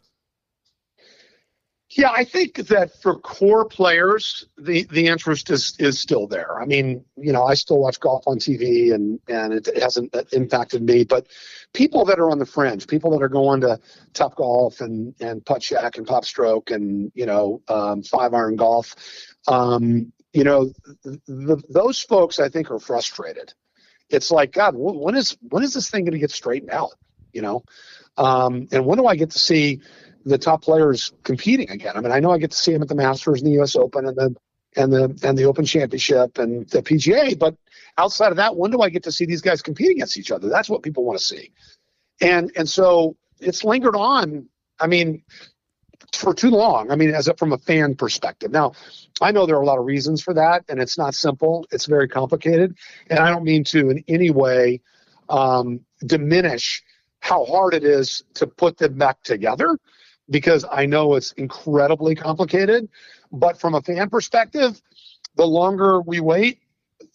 Yeah, I think that for core players, the interest is still there. I mean, I still watch golf on TV and it hasn't impacted me, but people that are on the fringe, people that are going to Top Golf and Putt Shack and Pop Stroke and, 5-iron golf, those folks I think are frustrated. It's like, God, when is this thing going to get straightened out? And when do I get to see the top players competing again? I mean, I know I get to see them at the Masters and the U.S. Open and the Open Championship and the PGA, but outside of that, when do I get to see these guys compete against each other? That's what people want to see, and so it's lingered on. I mean, for too long. I mean, from a fan perspective. Now, I know there are a lot of reasons for that, and it's not simple. It's very complicated, and I don't mean to in any way diminish how hard it is to put them back together, because I know it's incredibly complicated. But from a fan perspective, the longer we wait,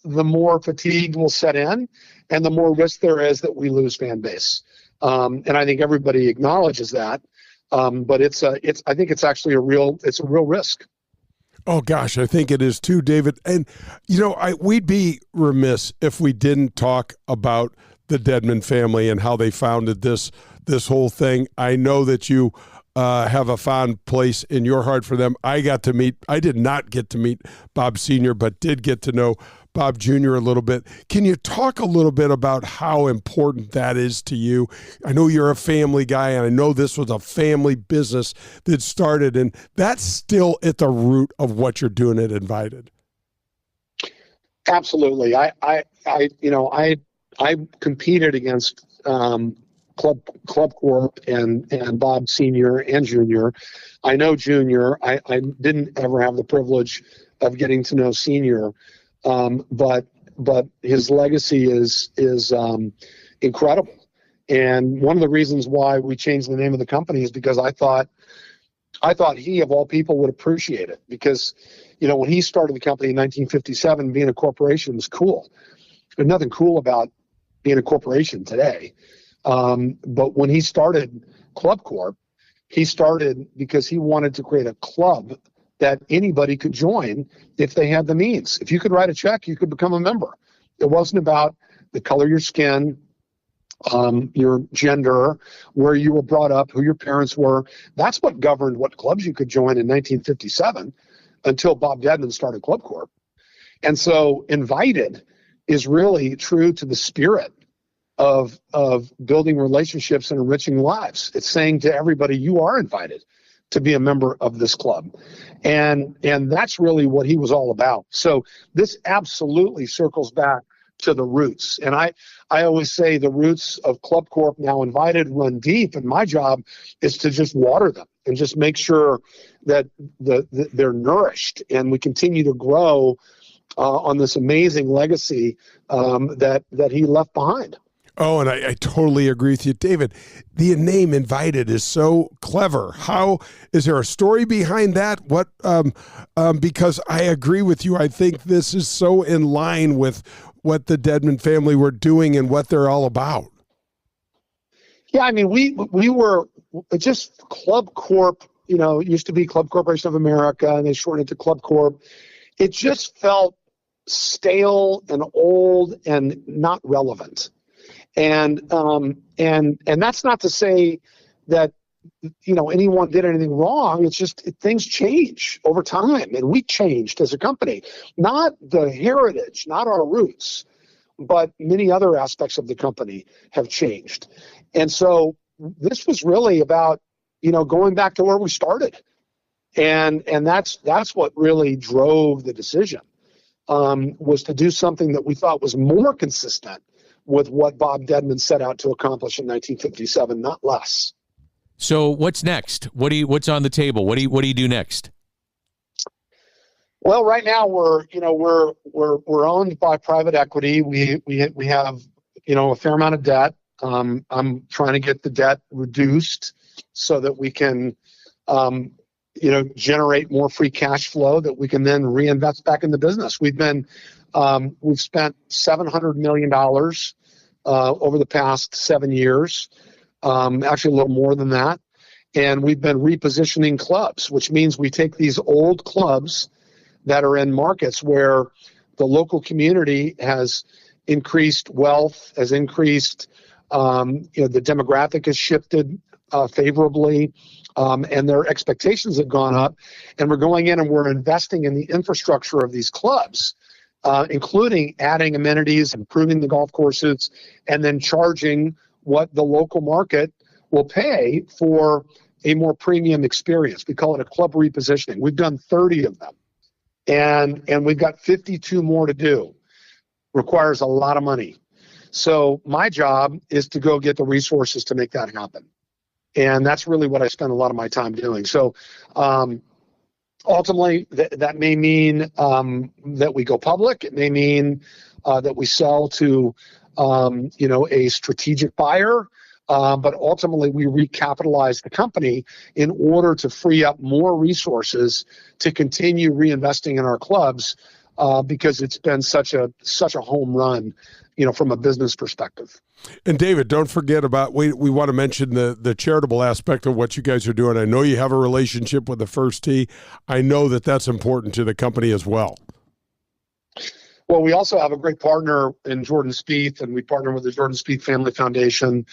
the more fatigue will set in and the more risk there is that we lose fan base. And I think everybody acknowledges that. But I think it's actually a real risk. Oh gosh, I think it is too, David. And we'd be remiss if we didn't talk about the Dedman family and how they founded this whole thing. I know that you have a fond place in your heart for them. I did not get to meet Bob Sr., but did get to know Bob Jr. a little bit. Can you talk a little bit about how important that is to you? I know you're a family guy, and I know this was a family business that started, and that's still at the root of what you're doing at Invited. Absolutely. I competed against Club Corp and Bob Sr. and Jr. I know Jr. I didn't ever have the privilege of getting to know Sr., but his legacy is incredible. And one of the reasons why we changed the name of the company is because I thought he, of all people, would appreciate it. Because, when he started the company in 1957, being a corporation was cool. There's nothing cool about being a corporation today. But when he started Club Corp, he started because he wanted to create a club that anybody could join if they had the means. If you could write a check, you could become a member. It wasn't about the color of your skin, your gender, where you were brought up, who your parents were. That's what governed what clubs you could join in 1957 until Bob Dedman started Club Corp. And so Invited is really true to the spirit of building relationships and enriching lives. It's saying to everybody, you are invited to be a member of this club. And that's really what he was all about. So this absolutely circles back to the roots. And I always say the roots of Club Corp, now Invited, run deep. And my job is to just water them and just make sure that they're nourished and we continue to grow on this amazing legacy that he left behind. Oh, and I totally agree with you, David. The name Invited is so clever. How is there a story behind that? What? Because I agree with you. I think this is so in line with what the Dedman family were doing and what they're all about. Yeah, I mean, we were just Club Corp. It used to be Club Corporation of America, and they shortened it to Club Corp. It just felt stale and old and not relevant. And that's not to say that anyone did anything wrong. It's just things change over time, and we changed as a company. Not the heritage, not our roots, but many other aspects of the company have changed. And so this was really about going back to where we started, and that's what really drove the decision, was to do something that we thought was more consistent with what Bob Dedman set out to accomplish in 1957, not less. So what's next? What's on the table? What do you do next? Well, right now we're owned by private equity. We have, a fair amount of debt. I'm trying to get the debt reduced so that we can, generate more free cash flow that we can then reinvest back in the business. We've spent $700 million over the past 7 years, actually a little more than that. And we've been repositioning clubs, which means we take these old clubs that are in markets where the local community has increased wealth, has increased, the demographic has shifted favorably, and their expectations have gone up. And we're going in and we're investing in the infrastructure of these clubs, including adding amenities, improving the golf courses, and then charging what the local market will pay for a more premium experience. We call it a club repositioning. We've done 30 of them, and we've got 52 more to do. Requires a lot of money. So my job is to go get the resources to make that happen. And that's really what I spend a lot of my time doing. So ultimately, that may mean that we go public. It may mean that we sell to, a strategic buyer. But ultimately, we recapitalize the company in order to free up more resources to continue reinvesting in our clubs because it's been such a home run, from a business perspective. And David, don't forget about, we want to mention the charitable aspect of what you guys are doing. I know you have a relationship with the First Tee. I know that that's important to the company as well. Well, we also have a great partner in Jordan Spieth, and we partner with the Jordan Spieth Family Foundation.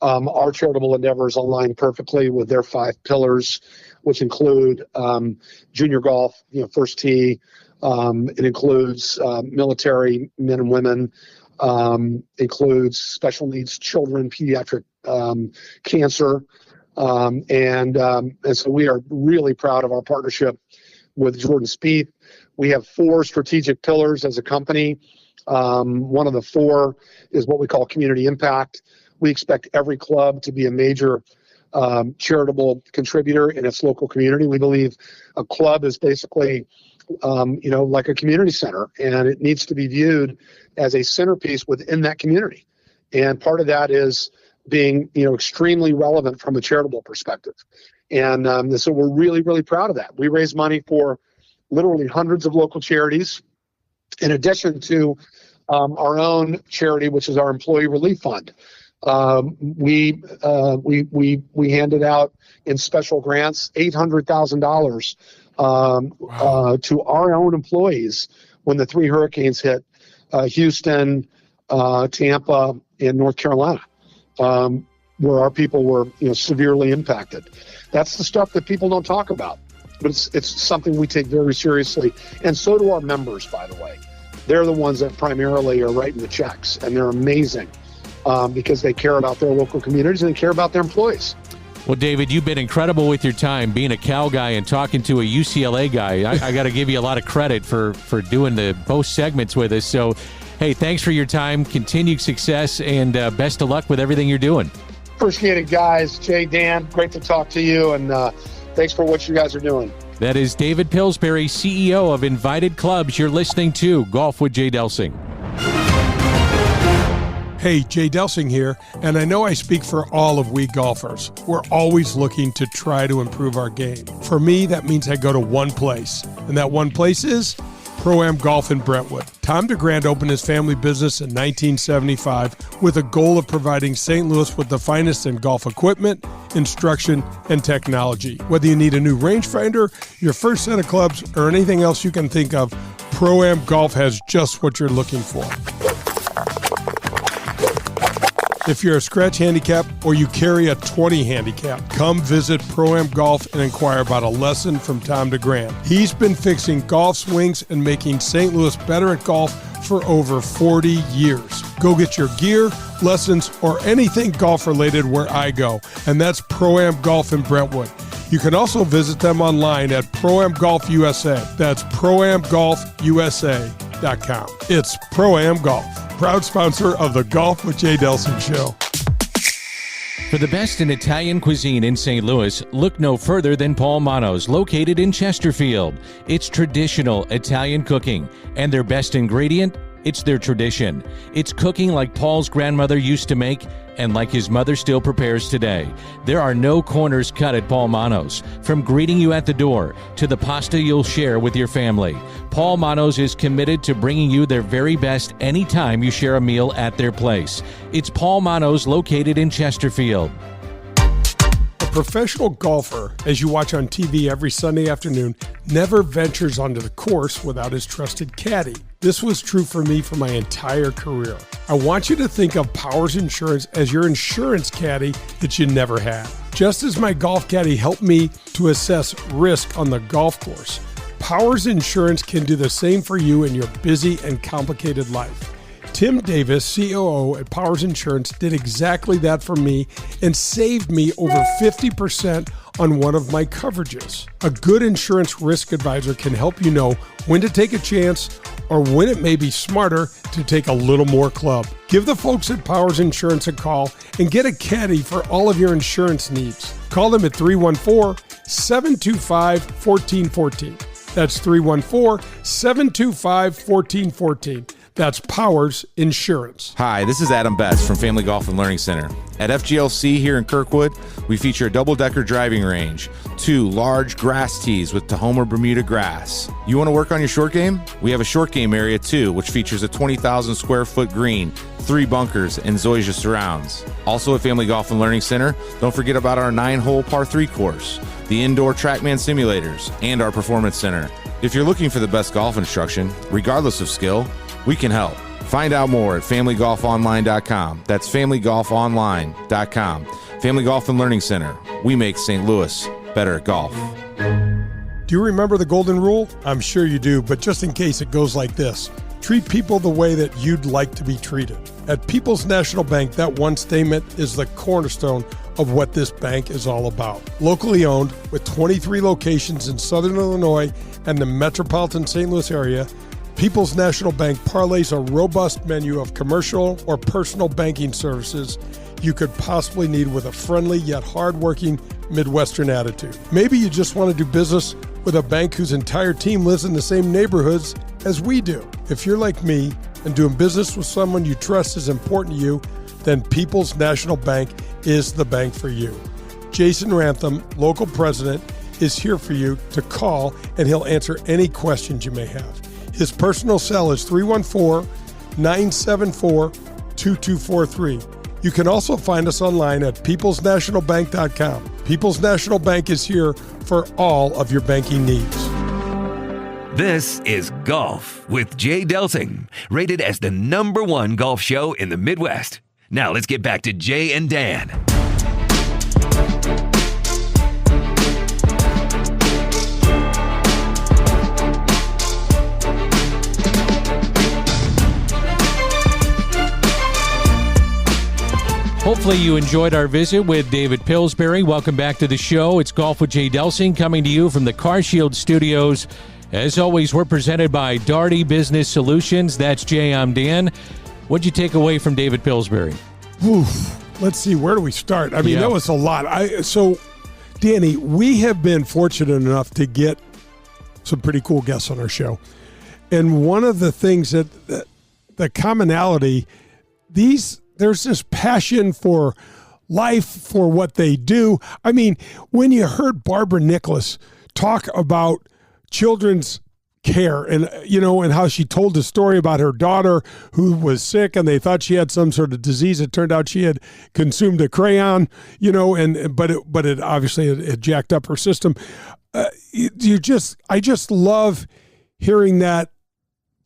Our charitable endeavors align perfectly with their 5 pillars, which include junior golf, First Tee. It includes military men and women, includes special needs children, pediatric cancer. And so we are really proud of our partnership with Jordan Spieth. We have 4 strategic pillars as a company. One of the 4 is what we call community impact. We expect every club to be a major charitable contributor in its local community. We believe a club is basically, like a community center, and it needs to be viewed as a centerpiece within that community. And part of that is being, extremely relevant from a charitable perspective. And so we're really, really proud of that. We raise money for literally hundreds of local charities, in addition to our own charity, which is our Employee Relief Fund. We handed out in special grants $800,000 to our own employees when the 3 hurricanes hit Houston, Tampa, and North Carolina, where our people were severely impacted. That's the stuff that people don't talk about, but it's something we take very seriously, and so do our members, by the way. They're the ones that primarily are writing the checks, and they're amazing because they care about their local communities and they care about their employees. Well, David, you've been incredible with your time, being a Cal guy and talking to a UCLA guy. I got to give you a lot of credit for doing both segments with us. So, hey, thanks for your time. Continued success, and best of luck with everything you're doing. Appreciate it, guys. Jay, Dan, great to talk to you, and thanks for what you guys are doing. That is David Pillsbury, CEO of Invited Clubs. You're listening to Golf with Jay Delsing. Hey, Jay Delsing here, and I know I speak for all of we golfers. We're always looking to try to improve our game. For me, that means I go to one place, and that one place is Pro-Am Golf in Brentwood. Tom DeGrand opened his family business in 1975 with a goal of providing St. Louis with the finest in golf equipment, instruction, and technology. Whether you need a new rangefinder, your first set of clubs, or anything else you can think of, Pro-Am Golf has just what you're looking for. If you're a scratch handicap or you carry a 20 handicap, come visit Pro-Am Golf and inquire about a lesson from Tom DeGrand. He's been fixing golf swings and making St. Louis better at golf for over 40 years. Go get your gear, lessons, or anything golf related where I go, and that's Pro-Am Golf in Brentwood. You can also visit them online at Pro-Am Golf USA. That's ProAmGolfUSA.com. It's Pro-Am Golf, proud sponsor of the Golf with Jay Delsing show. For the best in Italian cuisine in St. Louis, look no further than Paul Manno's, located in Chesterfield. It's traditional Italian cooking, and their best ingredient? It's their tradition. It's cooking like Paul's grandmother used to make and like his mother still prepares today. There are no corners cut at Paul Manno's. From greeting you at the door to the pasta you'll share with your family, Paul Manno's is committed to bringing you their very best anytime you share a meal at their place. It's Paul Manno's, located in Chesterfield. A professional golfer, as you watch on TV every Sunday afternoon, never ventures onto the course without his trusted caddy. This was true for me for my entire career. I want you to think of Powers Insurance as your insurance caddy that you never had. Just as my golf caddy helped me to assess risk on the golf course, Powers Insurance can do the same for you in your busy and complicated life. Tim Davis, COO at Powers Insurance, did exactly that for me and saved me over 50% on one of my coverages. A good insurance risk advisor can help you know when to take a chance or when it may be smarter to take a little more club. Give the folks at Powers Insurance a call and get a caddy for all of your insurance needs. Call them at 314-725-1414. That's 314-725-1414. That's Powers Insurance. Hi, this is Adam Betts from Family Golf and Learning Center. At FGLC here in Kirkwood, we feature a double-decker driving range, 2 large grass tees with Tahoma Bermuda grass. You want to work on your short game? We have a short game area too, which features a 20,000 square foot green, 3 bunkers, and Zoysia surrounds. Also at Family Golf and Learning Center, don't forget about our 9-hole par 3 course, the indoor TrackMan simulators, and our performance center. If you're looking for the best golf instruction, regardless of skill, we can help. Find out more at FamilyGolfOnline.com. That's FamilyGolfOnline.com. Family Golf and Learning Center. We make St. Louis better at golf. Do you remember the golden rule? I'm sure you do, but just in case, it goes like this. Treat people the way that you'd like to be treated. At People's National Bank, that one statement is the cornerstone of what this bank is all about. Locally owned, with 23 locations in Southern Illinois and the metropolitan St. Louis area, People's National Bank parlays a robust menu of commercial or personal banking services you could possibly need with a friendly yet hardworking Midwestern attitude. Maybe you just want to do business with a bank whose entire team lives in the same neighborhoods as we do. If you're like me and doing business with someone you trust is important to you, then People's National Bank is the bank for you. Jason Rantham, local president, is here for you to call, and he'll answer any questions you may have. His personal cell is 314-974-2243. You can also find us online at peoplesnationalbank.com. People's National Bank is here for all of your banking needs. This is Golf with Jay Delsing, rated as the #1 golf show in the Midwest. Now let's get back to Jay and Dan. Hopefully you enjoyed our visit with David Pillsbury. Welcome back to the show. It's Golf with Jay Delsing, coming to you from the CarShield Studios. As always, we're presented by Daugherty Business Solutions. That's Jay, I'm Dan. What'd you take away from David Pillsbury? Let's see, where do we start? I mean, that was a lot. So, Danny, we have been fortunate enough to get some pretty cool guests on our show. And one of the things that the commonality, there's this passion for life, for what they do. I mean, when you heard Barbara Nicholas talk about children's care and, and how she told the story about her daughter who was sick and they thought she had some sort of disease. It turned out she had consumed a crayon, but it obviously it jacked up her system. I just love hearing that.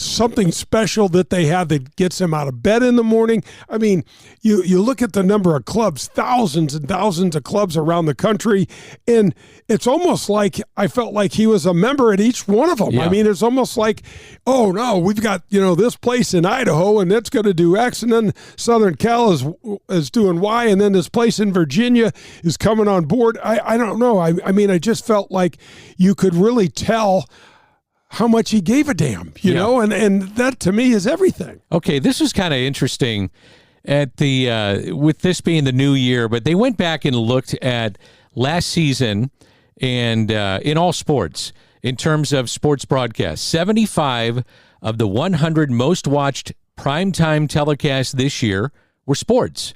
Something special that they have that gets them out of bed in the morning. I mean, you look at the number of clubs, thousands and thousands of clubs around the country, and it's almost like I felt like he was a member at each one of them. Yeah. I mean, it's almost like, oh, no, we've got, this place in Idaho, and it's going to do X, and then Southern Cal is doing Y, and then this place in Virginia is coming on board. I don't know. I mean, I just felt like you could really tell how much he gave a damn, you know, and that to me is everything. Okay, this is kind of interesting. at the with this being the new year, but they went back and looked at last season and in all sports in terms of sports broadcasts. 75 of the 100 most watched primetime telecasts this year were sports.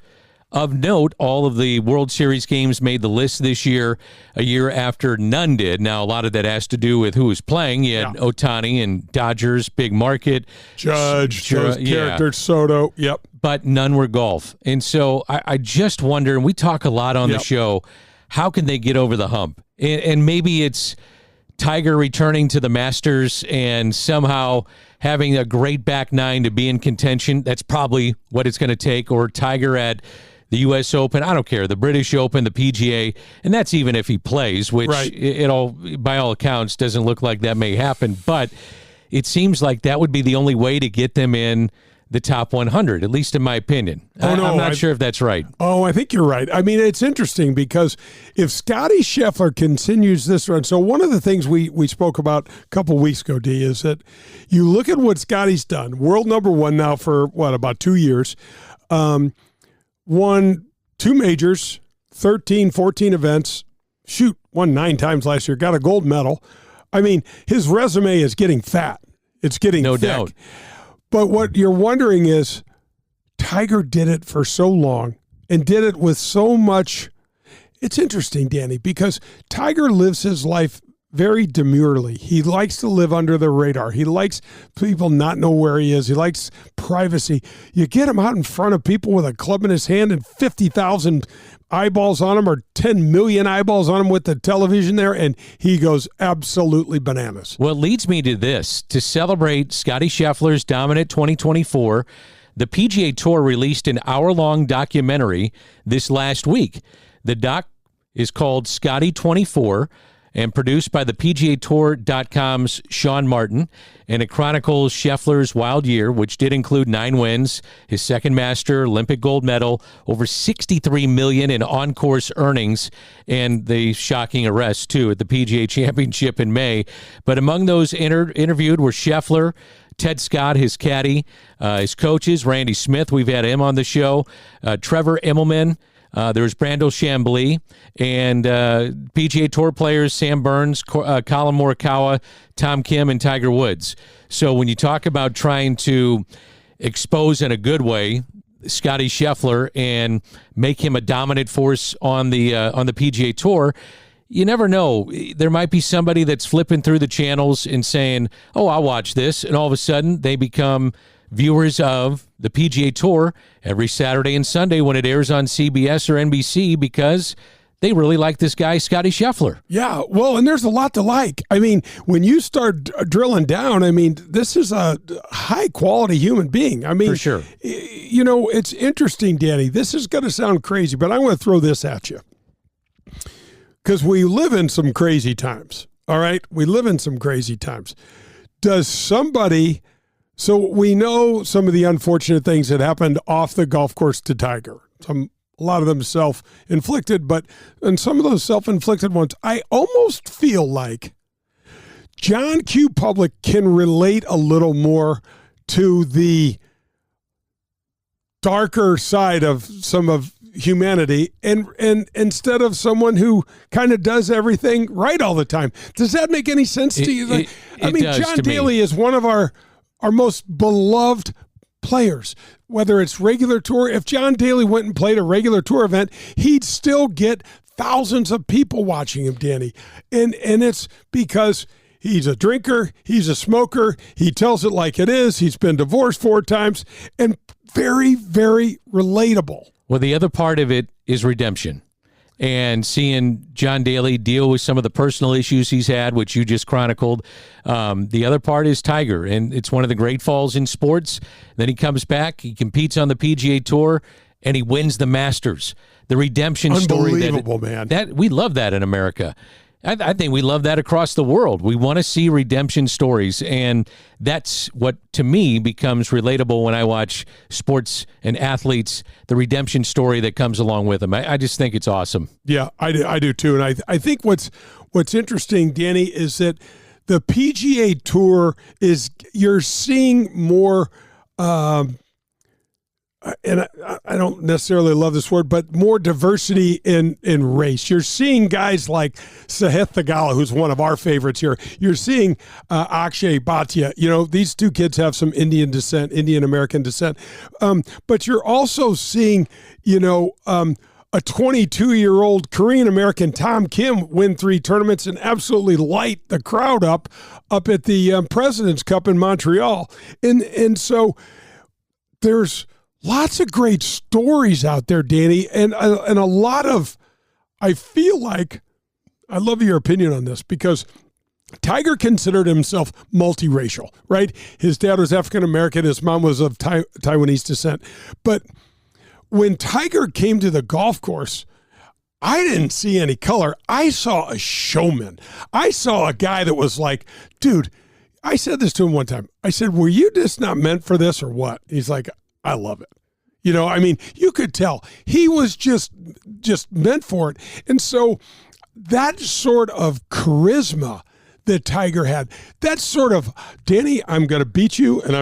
Of note, all of the World Series games made the list this year, a year after none did. Now, a lot of that has to do with who was playing. You had Ohtani and Dodgers, big market. Judge, those characters, Soto, yep. But none were golf. And so I just wonder, and we talk a lot on the show, how can they get over the hump? And maybe it's Tiger returning to the Masters and somehow having a great back nine to be in contention. That's probably what it's going to take. Or Tiger at the U.S. Open, I don't care, the British Open, the PGA, and that's even if he plays, which it all, by all accounts, doesn't look like that may happen. But it seems like that would be the only way to get them in the top 100, at least in my opinion. I'm not sure if that's right. Oh, I think you're right. I mean, it's interesting because if Scotty Scheffler continues this run, so one of the things we spoke about a couple weeks ago, D, is that you look at what Scotty's done, world number one now for, about 2 years, won 2 majors, 13, 14 events, won 9 times last year, got a gold medal. I mean, his resume is getting fat. It's getting no thick. doubt. But what you're wondering is, Tiger did it for so long and did it with so much. It's interesting, Danny, because Tiger lives his life very demurely. He likes to live under the radar. He likes people not know where he is. He likes privacy. You get him out in front of people with a club in his hand and 50,000 eyeballs on him or 10 million eyeballs on him with the television there, and he goes absolutely bananas. Well, it leads me to this. To celebrate Scotty Scheffler's dominant 2024, the PGA Tour released an hour-long documentary this last week. The doc is called Scotty 24 and produced by the PGAtour.com's Sean Martin, and it chronicles Scheffler's wild year, which did include 9 wins, his second Master, Olympic gold medal, over $63 million in on-course earnings, and the shocking arrest, too, at the PGA Championship in May. But among those interviewed were Scheffler, Ted Scott, his caddy, his coaches, Randy Smith, we've had him on the show, Trevor Immelman, there's Brandel Chambly, and PGA Tour players Sam Burns, Colin Morikawa, Tom Kim, and Tiger Woods. So when you talk about trying to expose in a good way Scotty Scheffler and make him a dominant force on the PGA Tour, you never know. There might be somebody that's flipping through the channels and saying, oh, I'll watch this, and all of a sudden they become viewers of the PGA Tour every Saturday and Sunday when it airs on CBS or NBC because they really like this guy, Scotty Scheffler. Yeah, well, and there's a lot to like. I mean, when you start drilling down, I mean, this is a high-quality human being. I mean, for sure. You know, it's interesting, Danny. This is going to sound crazy, but I want to throw this at you because we live in some crazy times, all right? We live in some crazy times. Does somebody... So we know some of the unfortunate things that happened off the golf course to Tiger. A lot of them self-inflicted, and some of those self-inflicted ones, I almost feel like John Q. Public can relate a little more to the darker side of some of humanity and instead of someone who kind of does everything right all the time. Does that make any sense to you? I mean, John Daly is one of our most beloved players, whether it's regular tour. If John Daly went and played a regular tour event, he'd still get thousands of people watching him, Danny. And it's because he's a drinker, he's a smoker, he tells it like it is, he's been divorced 4 times, and very, very relatable. Well, the other part of it is redemption. And seeing John Daly deal with some of the personal issues he's had, which you just chronicled. The other part is Tiger, and it's one of the great falls in sports. Then he comes back, he competes on the PGA Tour, and he wins the Masters. The redemption story. Unbelievable, man. We love that in America. I think we love that across the world. We want to see redemption stories, and that's what, to me, becomes relatable when I watch sports and athletes, the redemption story that comes along with them. I just think it's awesome. Yeah, I do too. And I think what's interesting, Danny, is that the PGA Tour you're seeing more and I don't necessarily love this word, but more diversity in race. You're seeing guys like Sahith Theegala, who's one of our favorites here. You're seeing Akshay Bhatia. These two kids have some Indian American descent. But you're also seeing, a 22-year-old Korean American Tom Kim win 3 tournaments and absolutely light the crowd up at the President's Cup in Montreal. And so there's lots of great stories out there, Danny, and a lot of, I feel like, I love your opinion on this, because Tiger considered himself multiracial, right? His dad was African-American, his mom was of Taiwanese descent. But when Tiger came to the golf course, I didn't see any color. I saw a showman. I saw a guy that was like, dude, I said this to him one time. I said, were you just not meant for this or what? He's like, I love it. You could tell he was just meant for it. And so that sort of charisma that Tiger had, that sort of, Danny, I'm going to beat you, and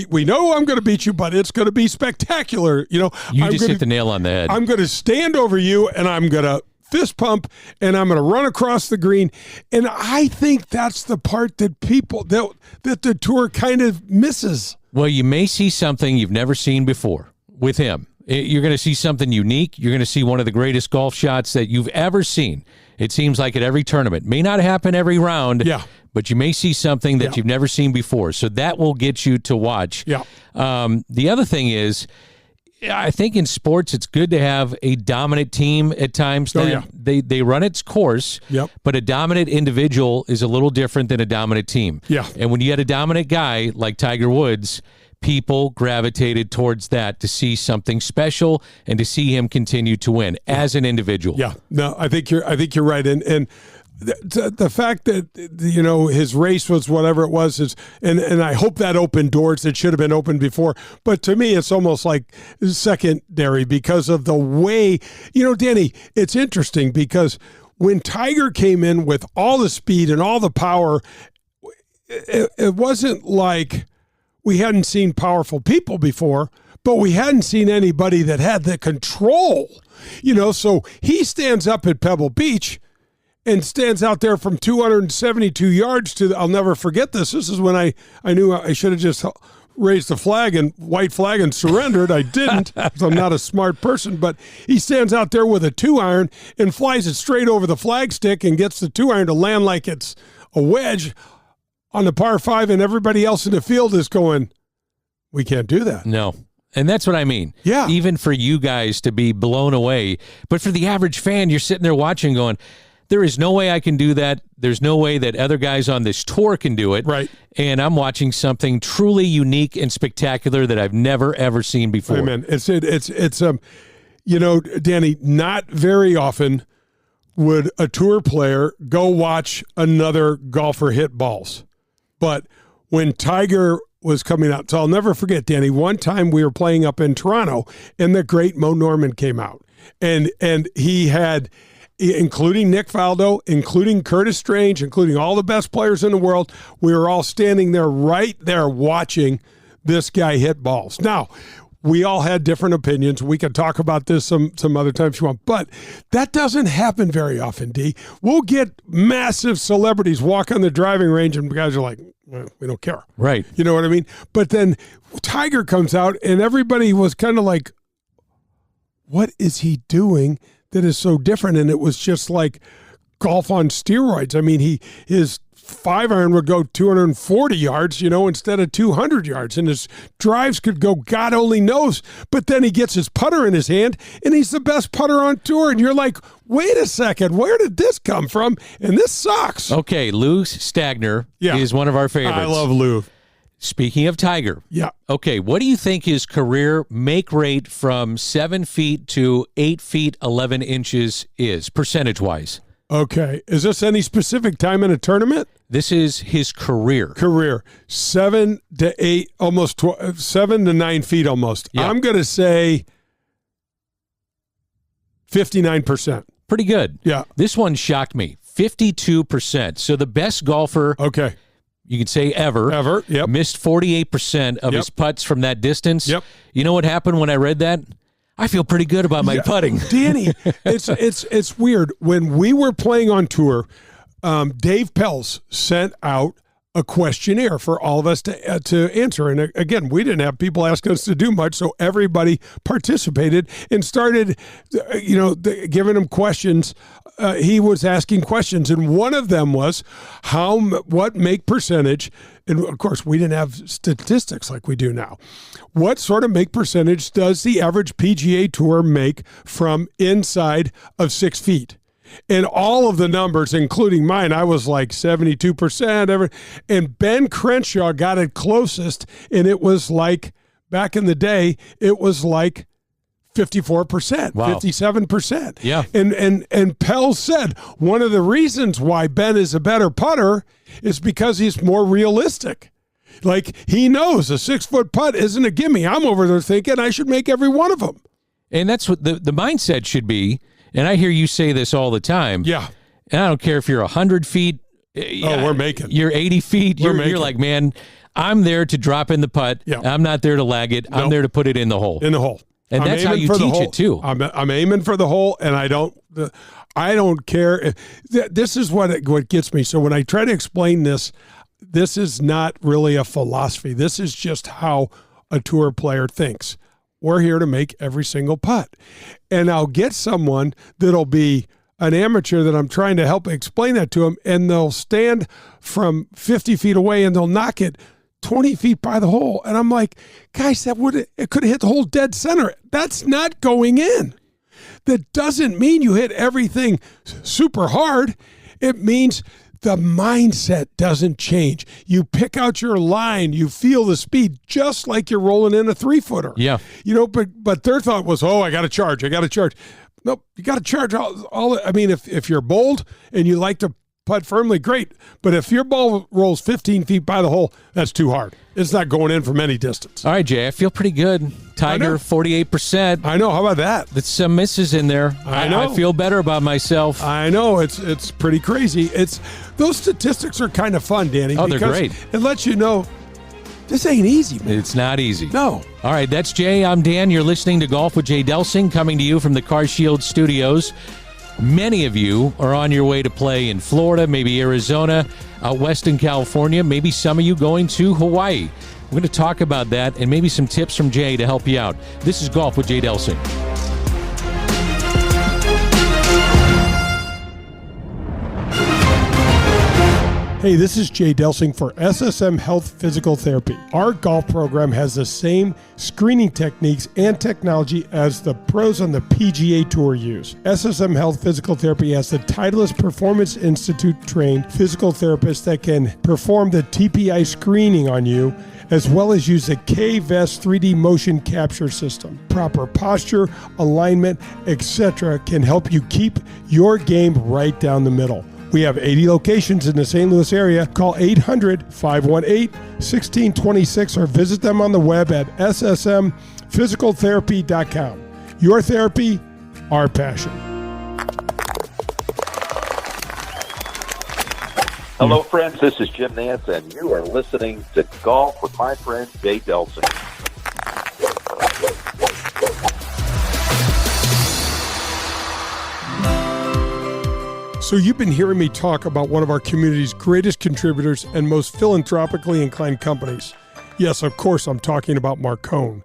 we know I'm going to beat you, but it's going to be spectacular. You just hit the nail on the head. I'm going to stand over you, and I'm going to fist pump, and I'm going to run across the green. And I think that's the part that that the tour kind of misses. Well, you may see something you've never seen before with him. You're going to see something unique. You're going to see one of the greatest golf shots that you've ever seen. It seems like at every tournament. May not happen every round, but you may see something that you've never seen before. So that will get you to watch. Yeah. The other thing is, I think in sports it's good to have a dominant team at times. They run its course, but a dominant individual is a little different than a dominant team. Yeah. And when you had a dominant guy like Tiger Woods, people gravitated towards that to see something special and to see him continue to win as an individual. Yeah, no, I think you're right, and the fact that his race was whatever it was and I hope that opened doors that should have been opened before. But to me, it's almost like secondary because of the way Danny. It's interesting because when Tiger came in with all the speed and all the power, it wasn't like we hadn't seen powerful people before, but we hadn't seen anybody that had the control, so he stands up at Pebble Beach and stands out there from 272 yards to, I'll never forget this. This is when I knew I should have just raised the white flag and surrendered. I didn't, because I'm not a smart person, but he stands out there with a 2-iron and flies it straight over the flagstick and gets the 2-iron to land like it's a wedge on the par 5, and everybody else in the field is going, we can't do that. No. And that's what I mean. Yeah. Even for you guys to be blown away. But for the average fan, you're sitting there watching going, there is no way I can do that. There's no way that other guys on this tour can do it. Right. And I'm watching something truly unique and spectacular that I've never, ever seen before. Amen. It's Danny, not very often would a tour player go watch another golfer hit balls. But when Tiger was coming out, so I'll never forget, Danny, one time we were playing up in Toronto and the great Mo Norman came out. And he had, including Nick Faldo, including Curtis Strange, including all the best players in the world, we were all standing there right there watching this guy hit balls. Now, we all had different opinions. We could talk about this some other time if you want, but that doesn't happen very often, D. We'll get massive celebrities walk on the driving range and guys are like, we don't care. Right. You know what I mean? But then Tiger comes out and everybody was kind of like, what is he doing that is so different? And it was just like golf on steroids. I mean, his 5-iron would go 240 yards, instead of 200 yards. And his drives could go God only knows. But then he gets his putter in his hand, and he's the best putter on tour. And you're like, wait a second, where did this come from? And this sucks. Okay, Lou Stagner is one of our favorites. I love Lou. Speaking of Tiger. Yeah. Okay, what do you think his career make rate from 7 feet to 8 feet 11 inches is, percentage-wise? Okay. Is this any specific time in a tournament? This is his career. 7 to 8, almost 7 to 9 feet almost. Yeah. I'm going to say 59%. Pretty good. Yeah. This one shocked me. 52%. So the best golfer you could say ever. Yep. Missed 48% of his putts from that distance. Yep. You know what happened when I read that? I feel pretty good about my putting. Danny, it's weird. When we were playing on tour, Dave Pels sent out a questionnaire for all of us to answer. And again, we didn't have people asking us to do much, so everybody participated and started, giving him questions. He was asking questions, and one of them was what make percentage, and of course we didn't have statistics like we do now. What sort of make percentage does the average PGA Tour make from inside of 6 feet? And all of the numbers, including mine, I was like 72%. And Ben Crenshaw got it closest, and it was like, back in the day, it was like 54%, wow. 57%. Yeah. And Pell said one of the reasons why Ben is a better putter is because he's more realistic. Like, he knows a 6-foot putt isn't a gimme. I'm over there thinking I should make every one of them. And that's what the mindset should be. And I hear you say this all the time. Yeah. And I don't care if you're 100 feet. We're making. You're 80 feet. You're like, man, I'm there to drop in the putt. Yeah. I'm not there to lag it. I'm there to put it in the hole. In the hole. And that's how you teach it, too. I'm aiming for the hole, and I don't care. This is what gets me. So when I try to explain this is not really a philosophy. This is just how a tour player thinks. We're here to make every single putt. And I'll get someone that'll be an amateur that I'm trying to help explain that to them, and they'll stand from 50 feet away and they'll knock it 20 feet by the hole. And I'm like, guys, it could have hit the hole dead center. That's not going in. That doesn't mean you hit everything super hard. It means the mindset doesn't change. You pick out your line. You feel the speed just like you're rolling in a 3-footer. Yeah. But their thought was, I got to charge. Nope, you got to charge all. I mean, if you're bold and you like to putt firmly, great. But if your ball rolls 15 feet by the hole, that's too hard. It's not going in from any distance. All right, Jay, I feel pretty good. Tiger, 48%. I know. How about that? There's some misses in there. I know. I feel better about myself. I know. It's pretty crazy. Those statistics are kind of fun, Danny. Oh, they're great. It lets you know this ain't easy, man. It's not easy. No. All right, that's Jay. I'm Dan. You're listening to Golf with Jay Delsing, coming to you from the CarShield Studios. Many of you are on your way to play in Florida, maybe Arizona, out west in California, maybe some of you going to Hawaii. We're going to talk about that and maybe some tips from Jay to help you out. This is Golf with Jay Delsing. Hey, this is Jay Delsing for SSM Health Physical Therapy. Our golf program has the same screening techniques and technology as the pros on the PGA Tour use. SSM Health Physical Therapy has the Titleist Performance Institute trained physical therapists that can perform the TPI screening on you, as well as use the K-Vest 3D motion capture system. Proper posture, alignment, etc. can help you keep your game right down the middle. We have 80 locations in the St. Louis area. Call 800-518-1626 or visit them on the web at ssmphysicaltherapy.com. Your therapy, our passion. Hello, friends. This is Jim Nance, and you are listening to Golf with my friend Jay Delsing. So you've been hearing me talk about one of our community's greatest contributors and most philanthropically inclined companies. Yes, of course, I'm talking about Marcone.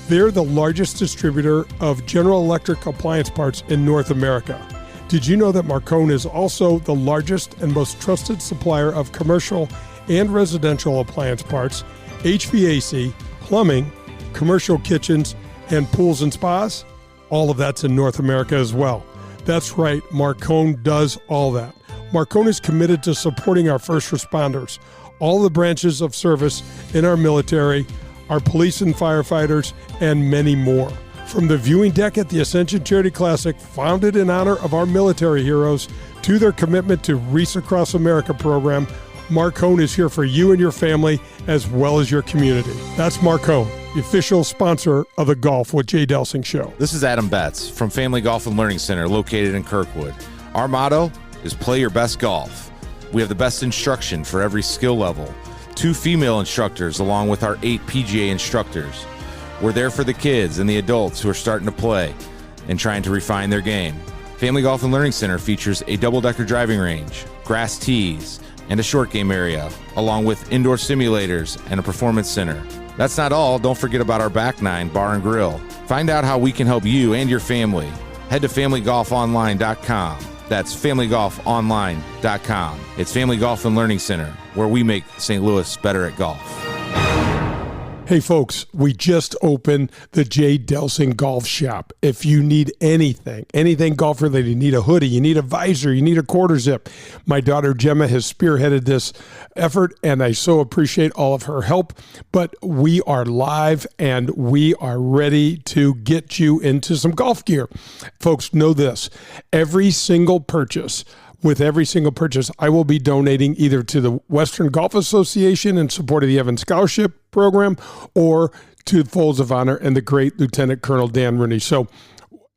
They're the largest distributor of General Electric appliance parts in North America. Did you know that Marcone is also the largest and most trusted supplier of commercial and residential appliance parts, HVAC, plumbing, commercial kitchens, and pools and spas? All of that's in North America as well. That's right, Marcone does all that. Marcone is committed to supporting our first responders, all the branches of service in our military, our police and firefighters, and many more. From the viewing deck at the Ascension Charity Classic, founded in honor of our military heroes, to their commitment to Reese Across America program, Marcone is here for you and your family as well as your community. That's Marcone, the official sponsor of the Golf with Jay Delsing show. This is Adam Betts from Family Golf and Learning Center located in Kirkwood. Our motto is play your best golf. We have the best instruction for every skill level. 2 female instructors along with our 8 PGA instructors. We're there for the kids and the adults who are starting to play and trying to refine their game. Family Golf and Learning Center features a double-decker driving range, grass tees, and a short game area, along with indoor simulators and a performance center. That's not all. Don't forget about our back 9 bar and grill. Find out how we can help you and your family. Head to familygolfonline.com. That's familygolfonline.com. It's Family Golf and Learning Center, where we make St. Louis better at golf. Hey folks, we just opened the Jay Delsing Golf Shop. If you need anything golf related, you need a hoodie, you need a visor, you need a quarter zip. My daughter Gemma has spearheaded this effort, and I so appreciate all of her help. But we are live, and we are ready to get you into some golf gear. Folks, know this. With every single purchase, I will be donating either to the Western Golf Association in support of the Evans Scholarship Program or to Folds of Honor and the great Lieutenant Colonel Dan Rooney. So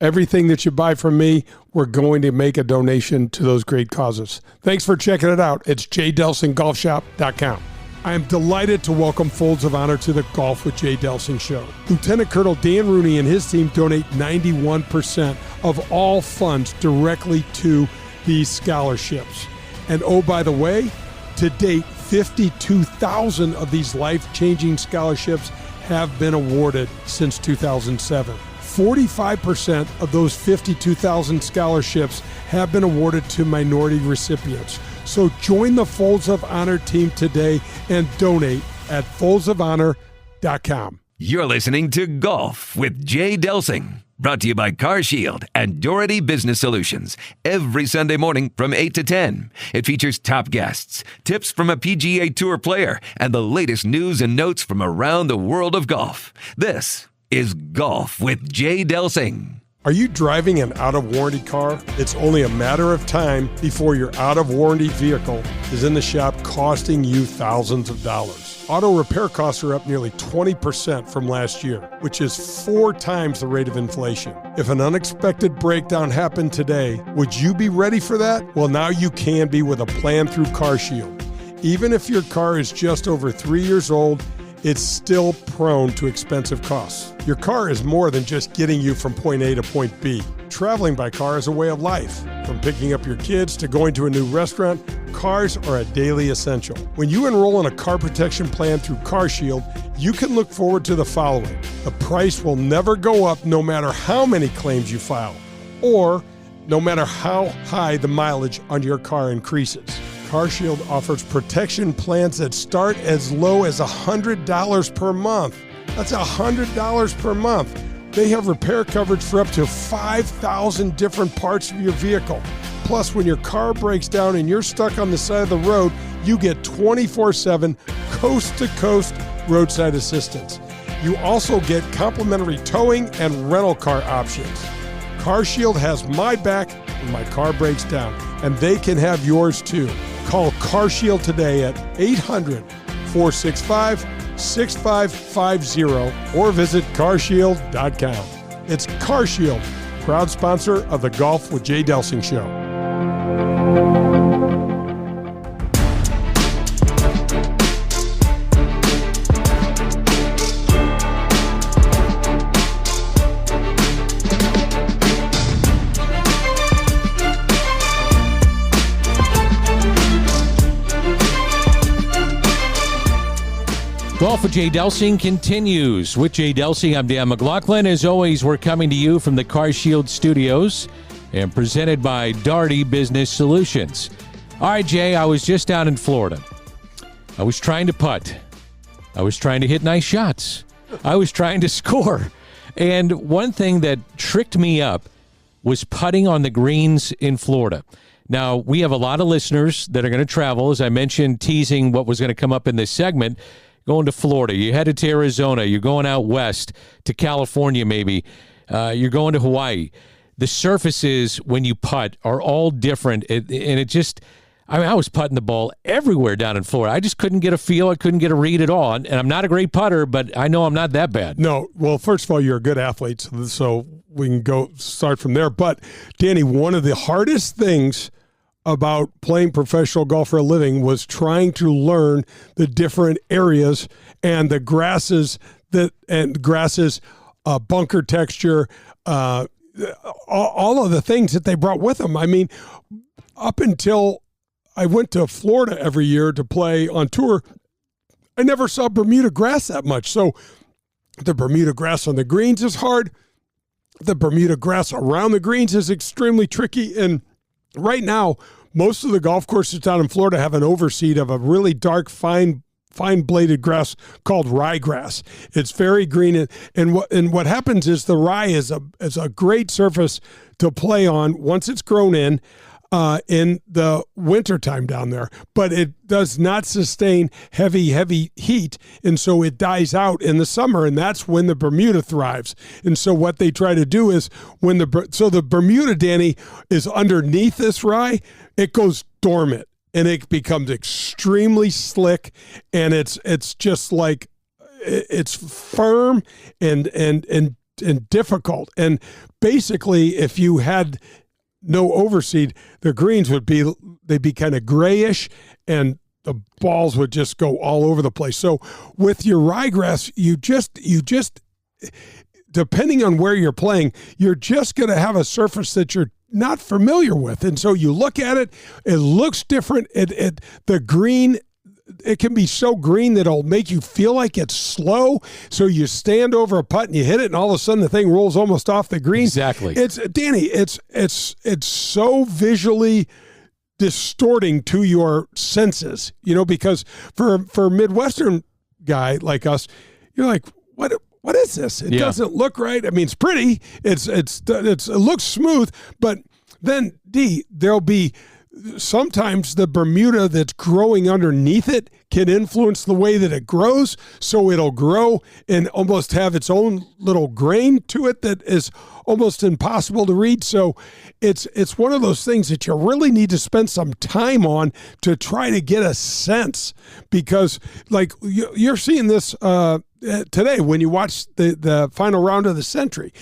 everything that you buy from me, we're going to make a donation to those great causes. Thanks for checking it out. It's jdelsinggolfshop.com. I am delighted to welcome Folds of Honor to the Golf with Jay Delsing show. Lieutenant Colonel Dan Rooney and his team donate 91% of all funds directly to these scholarships. And oh, by the way, to date, 52,000 of these life-changing scholarships have been awarded since 2007. 45% of those 52,000 scholarships have been awarded to minority recipients. So join the Folds of Honor team today and donate at foldsofhonor.com. You're listening to Golf with Jay Delsing. Brought to you by CarShield and Doherty Business Solutions. Every Sunday morning from 8 to 10. It features top guests, tips from a PGA Tour player, and the latest news and notes from around the world of golf. This is Golf with Jay Delsing. Are you driving an out-of-warranty car? It's only a matter of time before your out-of-warranty vehicle is in the shop costing you thousands of dollars. Auto repair costs are up nearly 20% from last year, which is 4 times the rate of inflation. If an unexpected breakdown happened today, would you be ready for that? Well, now you can be with a plan through CarShield. Even if your car is just over 3 years old, it's still prone to expensive costs. Your car is more than just getting you from point A to point B. Traveling by car is a way of life. From picking up your kids to going to a new restaurant, cars are a daily essential. When you enroll in a car protection plan through CarShield, you can look forward to the following. The price will never go up no matter how many claims you file, or no matter how high the mileage on your car increases. CarShield offers protection plans that start as low as $100 per month. That's $100 per month. They have repair coverage for up to 5,000 different parts of your vehicle. Plus, when your car breaks down and you're stuck on the side of the road, you get 24/7 coast-to-coast roadside assistance. You also get complimentary towing and rental car options. CarShield has my back when my car breaks down, and they can have yours too. Call CarShield today at 800-465-6550 or visit carshield.com. It's CarShield, proud sponsor of the Golf with Jay Delsing show. Golf with Jay Delsing continues. With Jay Delsing, I'm Dan McLaughlin. As always, we're coming to you from the CarShield studios and presented by Doherty Business Solutions. All right, Jay, I was just down in Florida. I was trying to putt. I was trying to hit nice shots. I was trying to score. And one thing that tricked me up was putting on the greens in Florida. Now, we have a lot of listeners that are going to travel, as I mentioned, teasing what was going to come up in this segment. Going to Florida, you're headed to Arizona, you're going out west to California maybe, you're going to Hawaii. The surfaces when you putt are all different, and it just, I was putting the ball everywhere down in Florida. I just couldn't get a feel, I couldn't get a read at all, and I'm not a great putter, but I know I'm not that bad. No, well, first of all, you're a good athlete, so we can go start from there. But, Danny, one of the hardest things about playing professional golf for a living was trying to learn the different areas and the grasses bunker texture, all of the things that they brought with them. I mean, up until I went to Florida every year to play on tour, I never saw Bermuda grass that much. So the Bermuda grass on the greens is hard. The Bermuda grass around the greens is extremely tricky. And right now, most of the golf courses down in Florida have an overseed of a really dark, fine bladed grass called ryegrass. It's very green. And what happens is the rye is a great surface to play on once it's grown in the wintertime down there, but it does not sustain heavy heat, and so it dies out in the summer, and that's when the Bermuda thrives. And so what they try to do is the Bermuda, Danny, is underneath this rye, it goes dormant, and it becomes extremely slick, and it's just like it's firm and difficult. And basically, if you had no overseed, the greens they'd be kind of grayish, and the balls would just go all over the place. So with your ryegrass, you just depending on where you're playing, you're just going to have a surface that you're not familiar with, and so you look at it, it looks different. The green, it can be so green that it'll make you feel like it's slow. So you stand over a putt and you hit it, and all of a sudden the thing rolls almost off the green. Exactly. It's so visually distorting to your senses, because for a Midwestern guy like us, you're like, what is this? It doesn't look right. I mean, it's pretty. It looks smooth, but then there'll be sometimes the Bermuda that's growing underneath it can influence the way that it grows. So it'll grow and almost have its own little grain to it that is almost impossible to read. So it's one of those things that you really need to spend some time on to try to get a sense, because like you're seeing this today when you watch the final round of the Century.